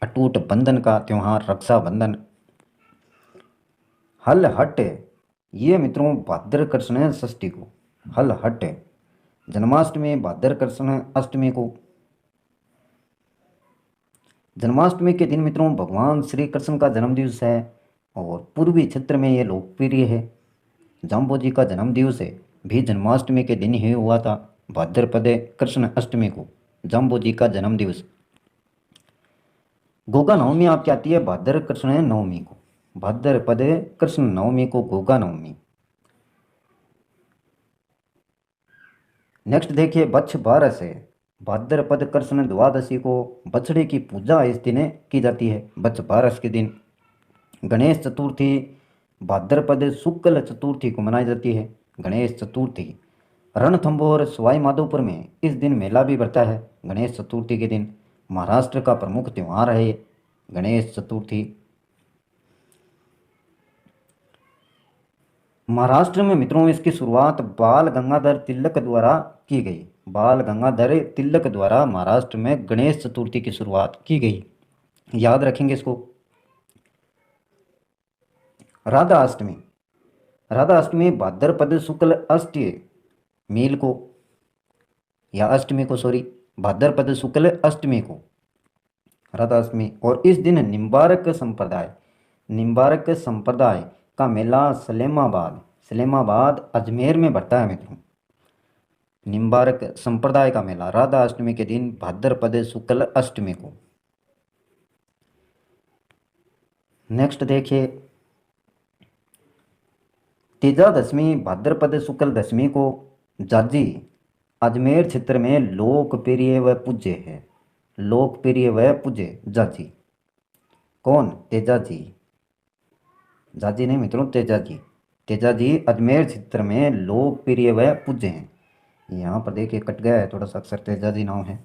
अटूट बंधन का त्यौहार रक्षाबंधन। हल हट ये मित्रों भाद्र कृष्ण षष्ठी को, हल हट जन्माष्टमी भाद्र कृष्ण अष्टमी को। जन्माष्टमी के दिन मित्रों भगवान श्री कृष्ण का जन्म दिवस है और पूर्वी क्षेत्र में ये लोकप्रिय है। जाम्बो जी का जन्म दिवस है भी जन्माष्टमी के दिन ही हुआ था, भाद्रपद कृष्ण अष्टमी को जाम्बो जी का जन्म दिवस। गोगा नवमी आपकी आती है भाद्र कृष्ण नवमी को, भाद्रपद कृष्ण नवमी को गोगा नवमी। नेक्स्ट देखिए, बच्छ बारस है भाद्रपद कृष्ण द्वादशी को, बछड़े की पूजा इस दिन की जाती है बच्छ बारस के दिन। गणेश चतुर्थी भाद्रपद शुक्ल चतुर्थी को मनाई जाती है गणेश चतुर्थी। रणथंभौर सवाई माधोपुर में इस दिन मेला भी बढ़ता है गणेश चतुर्थी के दिन। महाराष्ट्र का प्रमुख त्यौहार है गणेश चतुर्थी। महाराष्ट्र में मित्रों इसकी शुरुआत बाल गंगाधर तिलक द्वारा की गई, बाल गंगाधर तिलक द्वारा महाराष्ट्र में गणेश चतुर्थी की शुरुआत की गई, याद रखेंगे इसको। राधा अष्टमी, राधा अष्टमी भाद्रपद शुक्ल अष्टमी मील को, या अष्टमी को सॉरी, भाद्रपद शुक्ल अष्टमी को राधा अष्टमी। और इस दिन निम्बारक संप्रदाय, निम्बारक संप्रदाय का मेला सलेमाबाद, सलेमाबाद अजमेर में बढ़ता है मित्रों। निम्बारक संप्रदाय का मेला राधा अष्टमी के दिन भाद्रपद शुक्ल अष्टमी को। नेक्स्ट देखिए, तेजा दशमी भाद्रपद शुक्ल दशमी को जाजी अजमेर क्षेत्र में लोकप्रिय व पूज्य है, लोकप्रिय व पूज्य जाजी। कौन? तेजा जी, जाजी नहीं मित्रों, तेजा जी। तेजा जी अजमेर क्षेत्र में लोकप्रिय व पूज्य हैं। यहाँ पर देखिए कट गया है थोड़ा सा अक्षर, तेजा जी नाम है।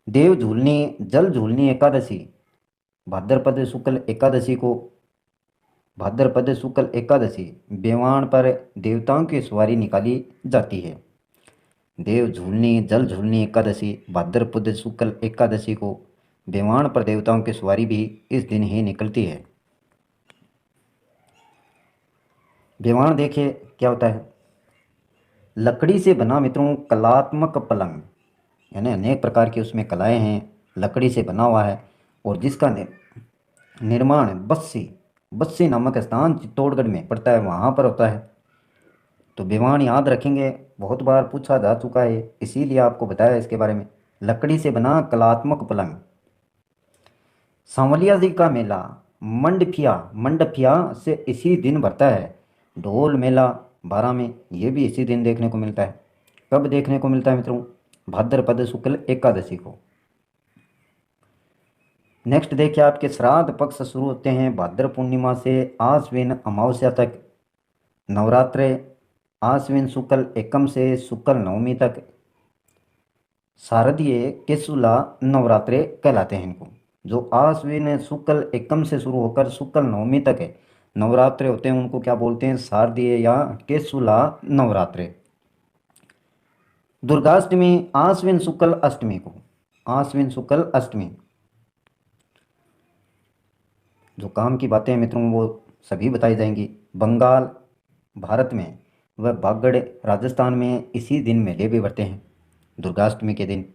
देव झूलनी, जल झूलनी एकादशी भाद्रपद शुक्ल एकादशी को, भाद्रपद शुक्ल एकादशी बेवाण पर देवताओं की सवारी निकाली जाती है। देव झूलनी, जल झूलनी एकादशी भाद्रपद शुक्ल एकादशी को बेवाण पर देवताओं की सवारी भी इस दिन ही निकलती है। बेवाण देखिए क्या होता है, लकड़ी से बना मित्रों कलात्मक पलंग, यानी अनेक प्रकार की उसमें कलाएं हैं, लकड़ी से बना हुआ है, और जिसका निर्माण बस्सी बस्सी नामक स्थान चित्तौड़गढ़ में पड़ता है, वहाँ पर होता है। तो बेवाण याद रखेंगे, बहुत बार पूछा जा चुका है, इसीलिए आपको बताया इसके बारे में। लकड़ी से बना कलात्मक पलंग। सांवलिया जी का मेला मंडफिया मंडफिया से इसी दिन भरता है। ढोल मेला बारह में, ये भी इसी दिन देखने को मिलता है। कब देखने को मिलता है मित्रों? भाद्रपद शुक्ल एकादशी को। नेक्स्ट देखिए, आपके श्राद्ध पक्ष शुरू होते हैं भाद्र पूर्णिमा से आश्विन अमावस्या तक। नवरात्रे आश्विन शुक्ल एकम से शुक्ल नवमी तक शारदीय केशुला नवरात्रे कहलाते हैं इनको। जो आश्विन शुक्ल एकम से शुरू होकर शुक्ल नवमी तक है नवरात्रे होते हैं, उनको क्या बोलते हैं? शारदीय या केशुला नवरात्रे। दुर्गाष्टमी आश्विन शुक्ल अष्टमी को, आश्विन शुक्ल अष्टमी। जो काम की बातें हैं मित्रों वो सभी बताई जाएंगी। बंगाल भारत में व बागड़ राजस्थान में इसी दिन मेले भी बढ़ते हैं, दुर्गाष्टमी के दिन।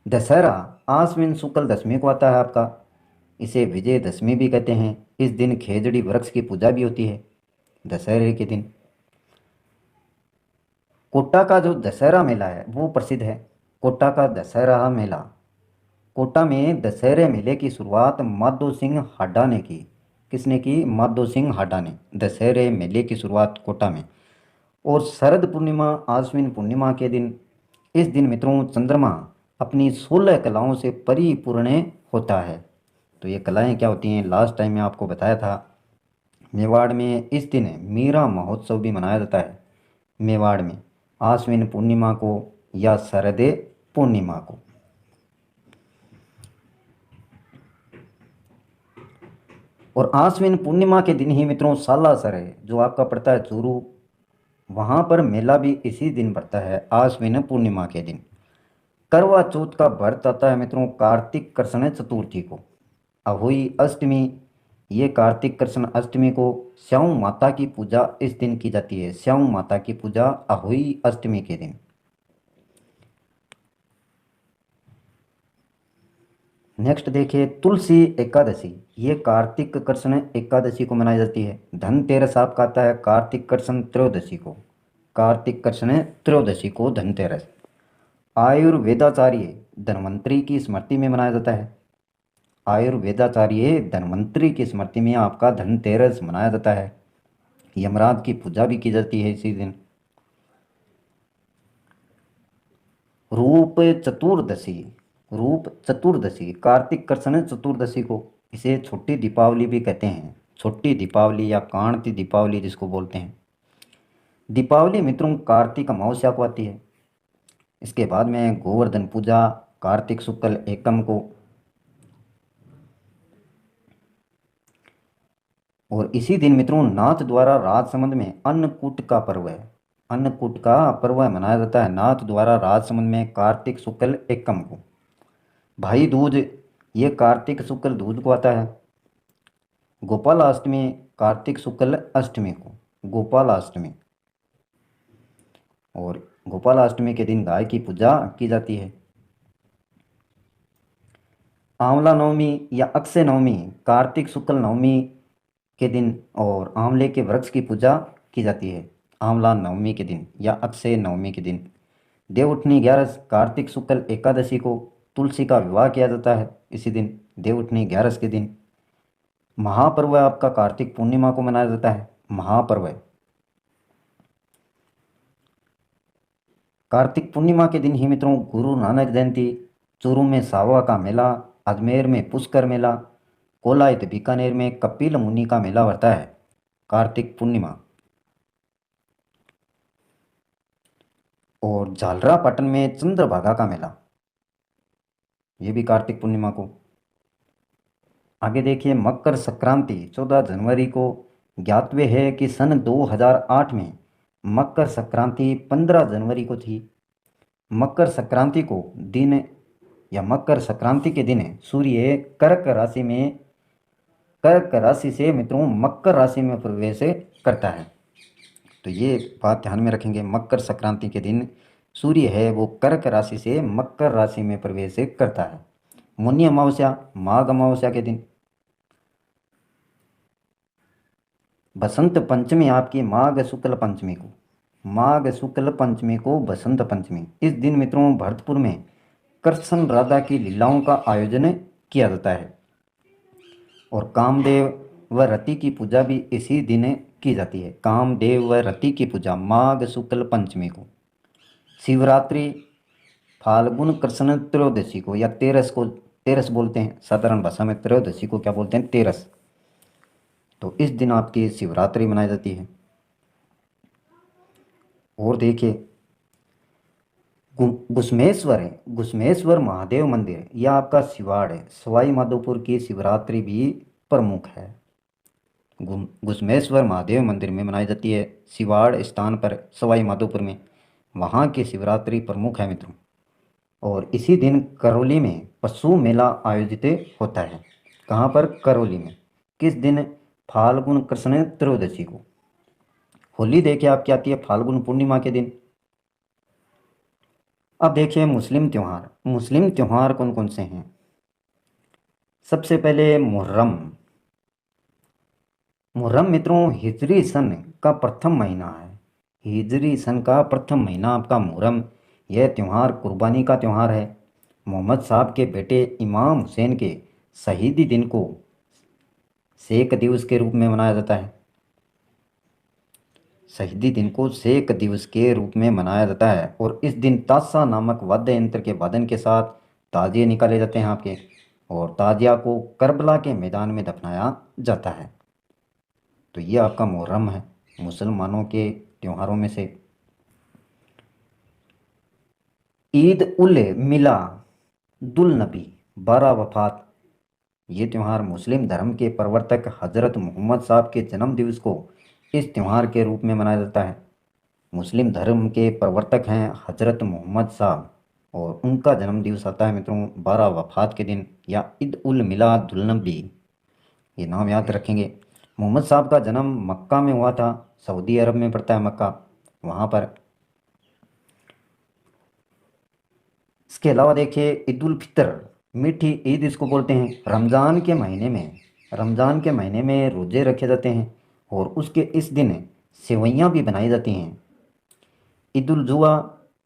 दशहरा आश्विन शुक्ल दशमी को आता है आपका, इसे विजयदशमी भी कहते हैं। इस दिन खेजड़ी वृक्ष की पूजा भी होती है दशहरे के दिन। कोटा का जो दशहरा मेला है वो प्रसिद्ध है। कोटा का दशहरा मेला, कोटा में दशहरे मेले की शुरुआत माधो सिंह हाडा ने की। किसने की? माधो सिंह हाडा ने दशहरे मेले की शुरुआत कोटा में। और शरद पूर्णिमा आश्विन पूर्णिमा के दिन, इस दिन मित्रों चंद्रमा अपनी 16 कलाओं से परिपूर्ण होता है। तो ये कलाएं क्या होती हैं? लास्ट टाइम में आपको बताया था। मेवाड़ में इस दिन मीरा महोत्सव भी मनाया जाता है, मेवाड़ में आश्विन पूर्णिमा को या शरद पूर्णिमा को। और आश्विन पूर्णिमा के दिन ही मित्रों सालासर है जो आपका पड़ता है चूरू, वहाँ पर मेला भी इसी दिन पड़ता है आश्विन पूर्णिमा के दिन। करवा चौथ का व्रत आता है मित्रों कार्तिक कृष्ण चतुर्थी को। अहोई अष्टमी, ये कार्तिक कृष्ण अष्टमी को श्याम माता की पूजा इस दिन की जाती है। श्याम माता की पूजा अहोई अष्टमी के दिन। नेक्स्ट देखिए तुलसी एकादशी, ये कार्तिक कृष्ण एकादशी को मनाई जाती है। धनतेरस आपका आता है कार्तिक कृष्ण त्रयोदशी को, कार्तिक कृष्ण त्रयोदशी को धनतेरस। आयुर्वेदाचार्य धन्वंतरी की स्मृति में मनाया जाता है। आयुर्वेदाचार्य धन्वंतरी की स्मृति में आपका धनतेरस मनाया जाता है। यमराज की पूजा भी की जाती है इसी दिन। रूप चतुर्दशी, रूप चतुर्दशी कार्तिक कृष्ण चतुर्दशी को, इसे छोटी दीपावली भी कहते हैं। छोटी दीपावली या कांति दीपावली जिसको बोलते हैं। दीपावली मित्रों कार्तिक अमावस्या को आती है। इसके बाद में गोवर्धन पूजा कार्तिक शुक्ल एकम को। और इसी दिन मित्रों नाथ द्वारा राजसमंद में अन्नकूट का पर्व है, अन्नकूट का पर्व मनाया जाता है नाथ द्वारा राजसमंद में कार्तिक शुक्ल एकम को। भाई दूज, ये कार्तिक शुक्ल दूज को आता है। गोपालाष्टमी कार्तिक शुक्ल अष्टमी को, गोपालाष्टमी। और गोपालाष्टमी के दिन गाय की पूजा की जाती है। आंवला नवमी या अक्षय नवमी कार्तिक शुक्ल नवमी के दिन, और आंवले के वृक्ष की पूजा की जाती है आंवला नवमी के दिन या अक्षय नवमी के दिन। देवउठनी 11 कार्तिक शुक्ल एकादशी को तुलसी का विवाह किया जाता है इसी दिन, देवउठनी 11 के दिन। महापर्व आपका कार्तिक पूर्णिमा को मनाया जाता है, महापर्व। कार्तिक पूर्णिमा के दिन ही मित्रों गुरु नानक जयंती, चूरू में सावा का मेला, अजमेर में पुष्कर मेला, कोलायत बीकानेर में कपिल मुनि का मेला होता है कार्तिक पूर्णिमा। और झालरापाटन में चंद्रभागा का मेला, ये भी कार्तिक पूर्णिमा को। आगे देखिए मकर संक्रांति 14 जनवरी को। ज्ञातव्य है कि सन 2008 में मकर संक्रांति 15 जनवरी को थी। मकर संक्रांति को दिन या मकर संक्रांति के दिन सूर्य कर्क राशि से मित्रों मकर राशि में प्रवेश करता है। तो ये बात ध्यान में रखेंगे, मकर संक्रांति के दिन सूर्य है वो कर्क राशि से मकर राशि में प्रवेश करता है। मुनि अमावस्या माघ अमावस्या के दिन। बसंत पंचमी आपकी माघ शुक्ल पंचमी को बसंत पंचमी। इस दिन मित्रों भरतपुर में कृष्ण राधा की लीलाओं का आयोजन किया जाता है और कामदेव व रति की पूजा भी इसी दिन की जाती है। कामदेव व रति की पूजा माघ शुक्ल पंचमी को। शिवरात्रि फाल्गुन कृष्ण त्रयोदशी को या तेरस बोलते हैं, साधारण भाषा में त्रयोदशी को क्या बोलते हैं, तेरस। तो इस दिन आपकी शिवरात्रि मनाई जाती है। और देखिए घुसमेश्वर महादेव मंदिर यह आपका सिवाड़ है, सवाई माधोपुर की शिवरात्रि भी प्रमुख है। घुसमेश्वर महादेव मंदिर में मनाई जाती है, सिवाड़ स्थान पर सवाई माधोपुर में, वहाँ की शिवरात्रि प्रमुख है मित्रों। और इसी दिन करौली में पशु मेला आयोजित होता है। कहाँ पर, करौली में। किस दिन, फाल्गुन कृष्ण त्रयोदशी को। होली देखिए आपकी आती है फाल्गुन पूर्णिमा के दिन। अब देखिए मुस्लिम त्यौहार कौन कौन से हैं। सबसे पहले मुहर्रम मित्रों हिजरी सन का प्रथम महीना है। हिजरी सन का प्रथम महीना आपका मुहर्रम। यह त्यौहार कुर्बानी का त्यौहार है। मोहम्मद साहब के बेटे इमाम हुसैन के शहीदी दिन को शेख दिवस के रूप में मनाया जाता है। शहीदी दिन को शेख दिवस के रूप में मनाया जाता है और इस दिन ताशा नामक वाद्य यंत्र के वादन के साथ ताजिए निकाले जाते हैं आपके, और ताजिया को करबला के मैदान में दफनाया जाता है। तो ये आपका मुहर्रम है मुसलमानों के त्योहारों में से। ईद उल मिलादुल नबी 12 वफात, ये त्यौहार मुस्लिम धर्म के प्रवर्तक हजरत मोहम्मद साहब के जन्म दिवस को इस त्यौहार के रूप में मनाया जाता है। मुस्लिम धर्म के प्रवर्तक हैं हजरत मोहम्मद साहब और उनका जन्म दिवस आता है मित्रों 12 वफात के दिन या ईद उल मिलादुल नबी, ये नाम याद रखेंगे। मोहम्मद साहब का जन्म मक्का में हुआ था, सऊदी अरब में पड़ता है मक्का, वहाँ पर। इसके अलावा देखिए ईद उल फितर, मीठी ईद इसको बोलते हैं। रमज़ान के महीने में रोज़े रखे जाते हैं और उसके इस दिन सेवइयाँ भी बनाई जाती हैं। ईद उल जुहा,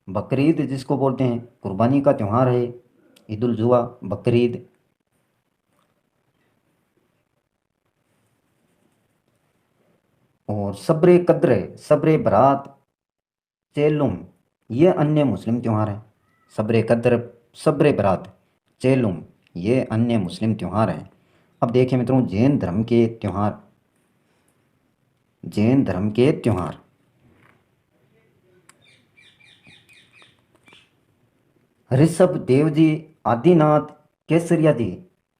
बकरीद जिसको बोलते हैं, कुर्बानी का त्यौहार है ईद उल जुहा, बकरीद। और सब्र कद्र, सब्र बरात, चेलुम, ये अन्य मुस्लिम त्यौहार हैं। सब्र कद्र, सब्र बरात, चेलुम, ये अन्य मुस्लिम त्यौहार हैं। अब देखिए मित्रों जैन धर्म के त्यौहार। ऋषभ देव जी, आदिनाथ, केसरिया जी,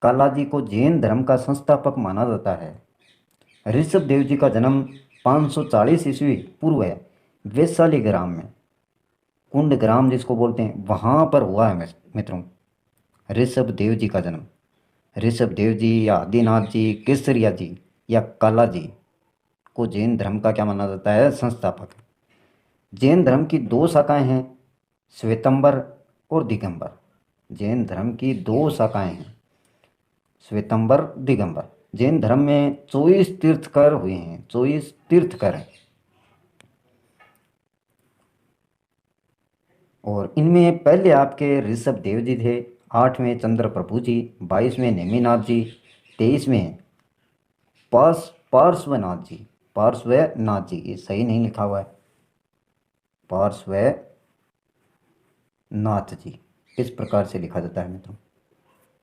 कालाजी को जैन धर्म का संस्थापक माना जाता है। ऋषभ देव जी का जन्म 540 ईस्वी पूर्व वैशाली ग्राम में, कुंड ग्राम जिसको बोलते हैं, वहाँ पर हुआ है मित्रों ऋषभ देव जी का जन्म। ऋषभ देव जी या आदिनाथ जी, केसरिया जी या काला जी को जैन धर्म का क्या माना जाता है, संस्थापक। जैन धर्म की 2 शाखाएं हैं, श्वेतंबर और दिगंबर। जैन धर्म की 2 शाखाएं हैं, श्वेतंबर, दिगंबर। जैन धर्म में 24 तीर्थकर हुए हैं, 24 तीर्थकर हैं। और इनमें पहले आपके ऋषभ देव जी थे, 8वें चंद्र प्रभु जी, 22वें नेमिनाथ जी, 23वें पार्श्वनाथ जी, ये सही नहीं लिखा हुआ है, पार्श्वनाथ जी, इस प्रकार से लिखा जाता है मित्रों।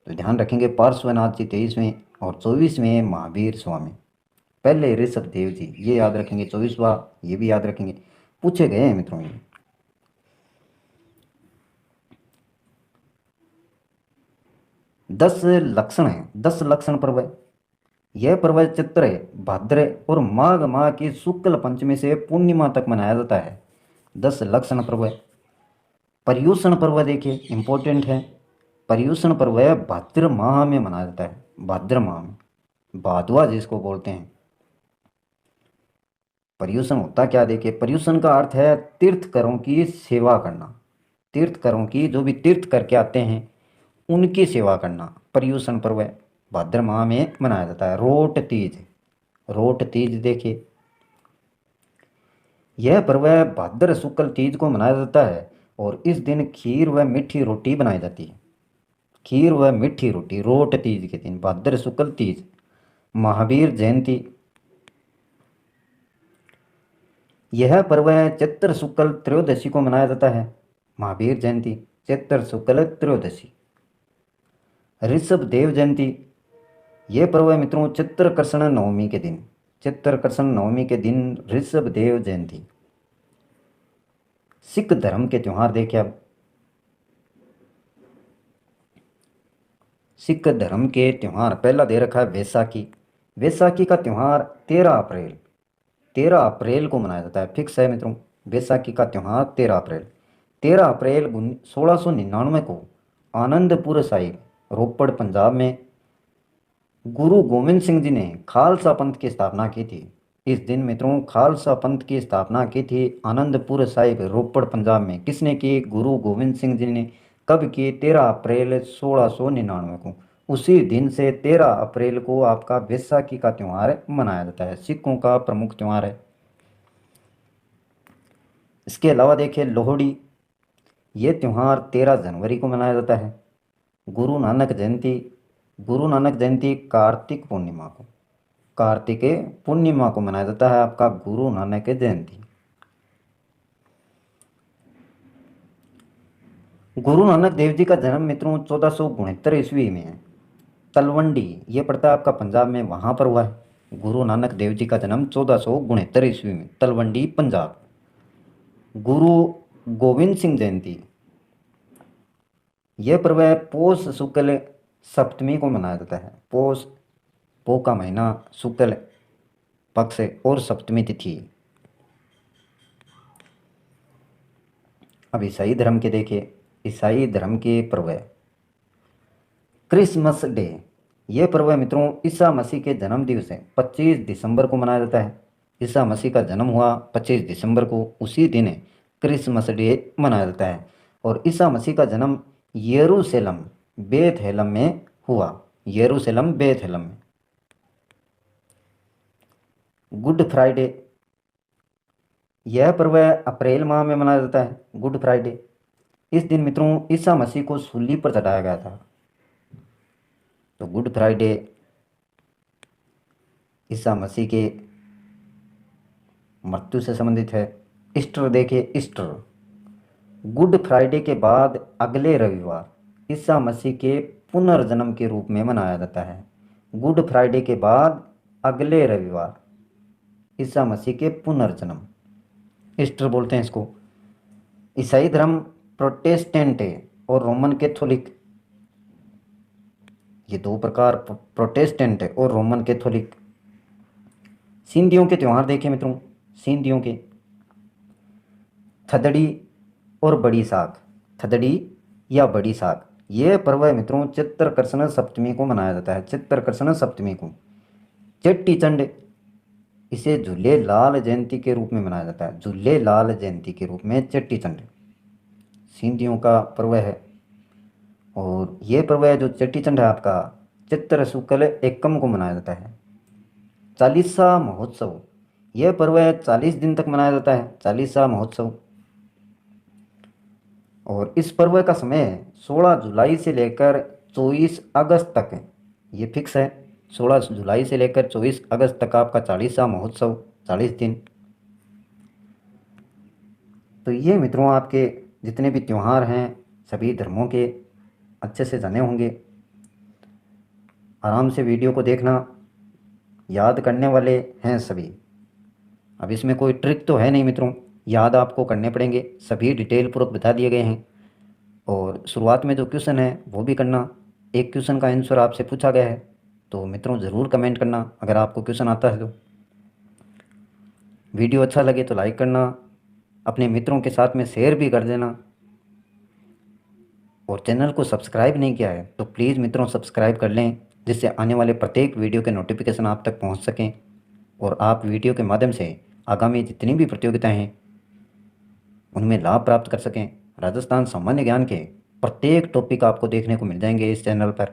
तो ध्यान रखेंगे पार्श्वनाथ जी 23वें और 24वें महावीर स्वामी। पहले ऋषभ देव जी, ये याद रखेंगे, 24वां ये भी याद रखेंगे, पूछे गए हैं मित्रों ये। 10 लक्षण है, 10 लक्षण पर्व। यह पर्व चित्र, भाद्र और माघ माह की शुक्ल पंचमी से पूर्णिमा तक मनाया जाता है। 10 लक्षण पर्व। पर्युषण पर्व देखिए इंपॉर्टेंट है। पर्युषण पर्व है भाद्र माह में मनाया जाता है, भाद्र माह में, भादवा जिसको बोलते हैं। पर्युषण होता क्या देखिए, पर्युषण का अर्थ है तीर्थकरों की सेवा करना, तीर्थकरों की, जो भी तीर्थ करके आते हैं उनकी सेवा करना, पर्युषण पर्व भाद्र माह में मनाया जाता है। रोट तीज, रोट तीज देखिए, यह पर्व भाद्र शुक्ल तीज को मनाया जाता है और इस दिन खीर व मीठी रोटी बनाई जाती है, खीर व मीठी रोटी रोट तीज के दिन, भाद्र शुक्ल तीज। महावीर जयंती, यह पर्व चैत्र शुक्ल त्रयोदशी को मनाया जाता है, महावीर जयंती चैत्र शुक्ल त्रयोदशी। ऋषभ देव जयंती, यह पर्व है मित्रों चित्रकर्षण नवमी के दिन, चित्रकर्षण नवमी के दिन ऋषभ देव जयंती। सिख धर्म के त्यौहार देखिए अब, सिख धर्म के त्यौहार पहला दे रखा है वैसाखी। वैसाखी का त्यौहार 13 अप्रैल, 13 अप्रैल को मनाया जाता है, फिक्स है मित्रों। वैसाखी का त्यौहार 13 अप्रैल, 13 अप्रैल 1699 को आनंदपुर साहिब रोपड़ पंजाब में गुरु गोविंद सिंह जी ने खालसा पंथ की स्थापना की थी। इस दिन मित्रों खालसा पंथ की स्थापना की थी आनंदपुर साहिब रोपड़ पंजाब में। किसने की? गुरु गोविंद सिंह जी ने। कब की? 13 अप्रैल 1699 को। उसी दिन से 13 अप्रैल को आपका वैसाखी का त्यौहार मनाया जाता है, सिखों का प्रमुख त्यौहार है। इसके अलावा देखिए लोहड़ी, ये त्यौहार 13 जनवरी को मनाया जाता है। गुरु नानक जयंती, गुरु नानक जयंती कार्तिक पूर्णिमा को, कार्तिक पूर्णिमा को मनाया जाता है आपका गुरु नानक जयंती। गुरु नानक देव जी का जन्म मित्रों 1469 ईस्वी में है, तलवंडी, ये पड़ता है आपका पंजाब में, वहाँ पर हुआ है। गुरु नानक देव जी का जन्म 1469 ईस्वी में, तलवंडी पंजाब। गुरु गोविंद सिंह जयंती, यह पर्व पौष शुक्ल सप्तमी को मनाया जाता है। पौष, पौ का महीना, शुक्ल पक्ष और सप्तमी तिथि। अब ईसाई धर्म के देखिए, ईसाई धर्म के पर्व क्रिसमस डे, यह पर्व मित्रों ईसा मसीह के जन्म दिवस है, 25 दिसंबर को मनाया जाता है। ईसा मसीह का जन्म हुआ 25 दिसंबर को, उसी दिन क्रिसमस डे मनाया जाता है। और ईसा मसीह का जन्म यरूशलेम बेथलेहम में हुआ, यरूशलेम बेथलेहम में। गुड फ्राइडे, यह पर्व अप्रैल माह में मनाया जाता है, गुड फ्राइडे। इस दिन मित्रों ईसा मसीह को सूली पर चढ़ाया गया था, तो गुड फ्राइडे ईसा मसीह के मृत्यु से संबंधित है। ईस्टर देखिए, ईस्टर गुड फ्राइडे के बाद अगले रविवार ईसा मसीह के पुनर्जन्म के रूप में मनाया जाता है। गुड फ्राइडे के बाद अगले रविवार ईसा मसीह के पुनर्जन्म, ईस्टर बोलते हैं इसको। ईसाई धर्म प्रोटेस्टेंट और रोमन कैथोलिक, ये दो प्रकार, प्रोटेस्टेंट और रोमन कैथोलिक। सिंधियों के त्यौहार देखें मित्रों, सिंधियों के थदड़ी और बड़ी साख, थदड़ी या बड़ी साख, ये पर्व है मित्रों चित्रकर्षण सप्तमी को मनाया जाता है, चित्रकर्षण सप्तमी को। चेट्टी चंड, इसे झूले लाल जयंती के रूप में मनाया जाता है, झूले लाल जयंती के रूप में चेट्टी चंड सिंधियों का पर्व है। और ये पर्व है जो चेट्टी चंड है आपका चित्र शुक्ल एकम को मनाया जाता है। चालीसा महोत्सव, यह पर्व है 40 दिन तक मनाया जाता है, चालीसा महोत्सव। और इस पर्व का समय 16 जुलाई से लेकर 24 अगस्त तक है, ये फिक्स है। 16 जुलाई से लेकर 24 अगस्त तक आपका चालीसा महोत्सव, 40 दिन। तो ये मित्रों आपके जितने भी त्यौहार हैं सभी धर्मों के अच्छे से जाने होंगे। आराम से वीडियो को देखना, याद करने वाले हैं सभी। अब इसमें कोई ट्रिक तो है नहीं मित्रों, याद आपको करने पड़ेंगे, सभी डिटेल पूर्वक बता दिए गए हैं। और शुरुआत में जो क्वेश्चन है वो भी करना, एक क्वेश्चन का आंसर आपसे पूछा गया है, तो मित्रों ज़रूर कमेंट करना अगर आपको क्वेश्चन आता है तो। वीडियो अच्छा लगे तो लाइक करना, अपने मित्रों के साथ में शेयर भी कर देना। और चैनल को सब्सक्राइब नहीं किया है तो प्लीज़ मित्रों सब्सक्राइब कर लें, जिससे आने वाले प्रत्येक वीडियो के नोटिफिकेशन आप तक पहुंच सकें और आप वीडियो के माध्यम से आगामी जितनी भी प्रतियोगिताएं हैं उनमें लाभ प्राप्त कर सकें। राजस्थान सामान्य ज्ञान के प्रत्येक टॉपिक आपको देखने को मिल जाएंगे इस चैनल पर।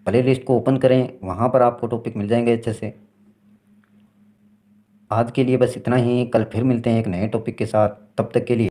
प्ले लिस्ट को ओपन करें, वहाँ पर आपको टॉपिक मिल जाएंगे अच्छे से। आज के लिए बस इतना ही, कल फिर मिलते हैं एक नए टॉपिक के साथ। तब तक के लिए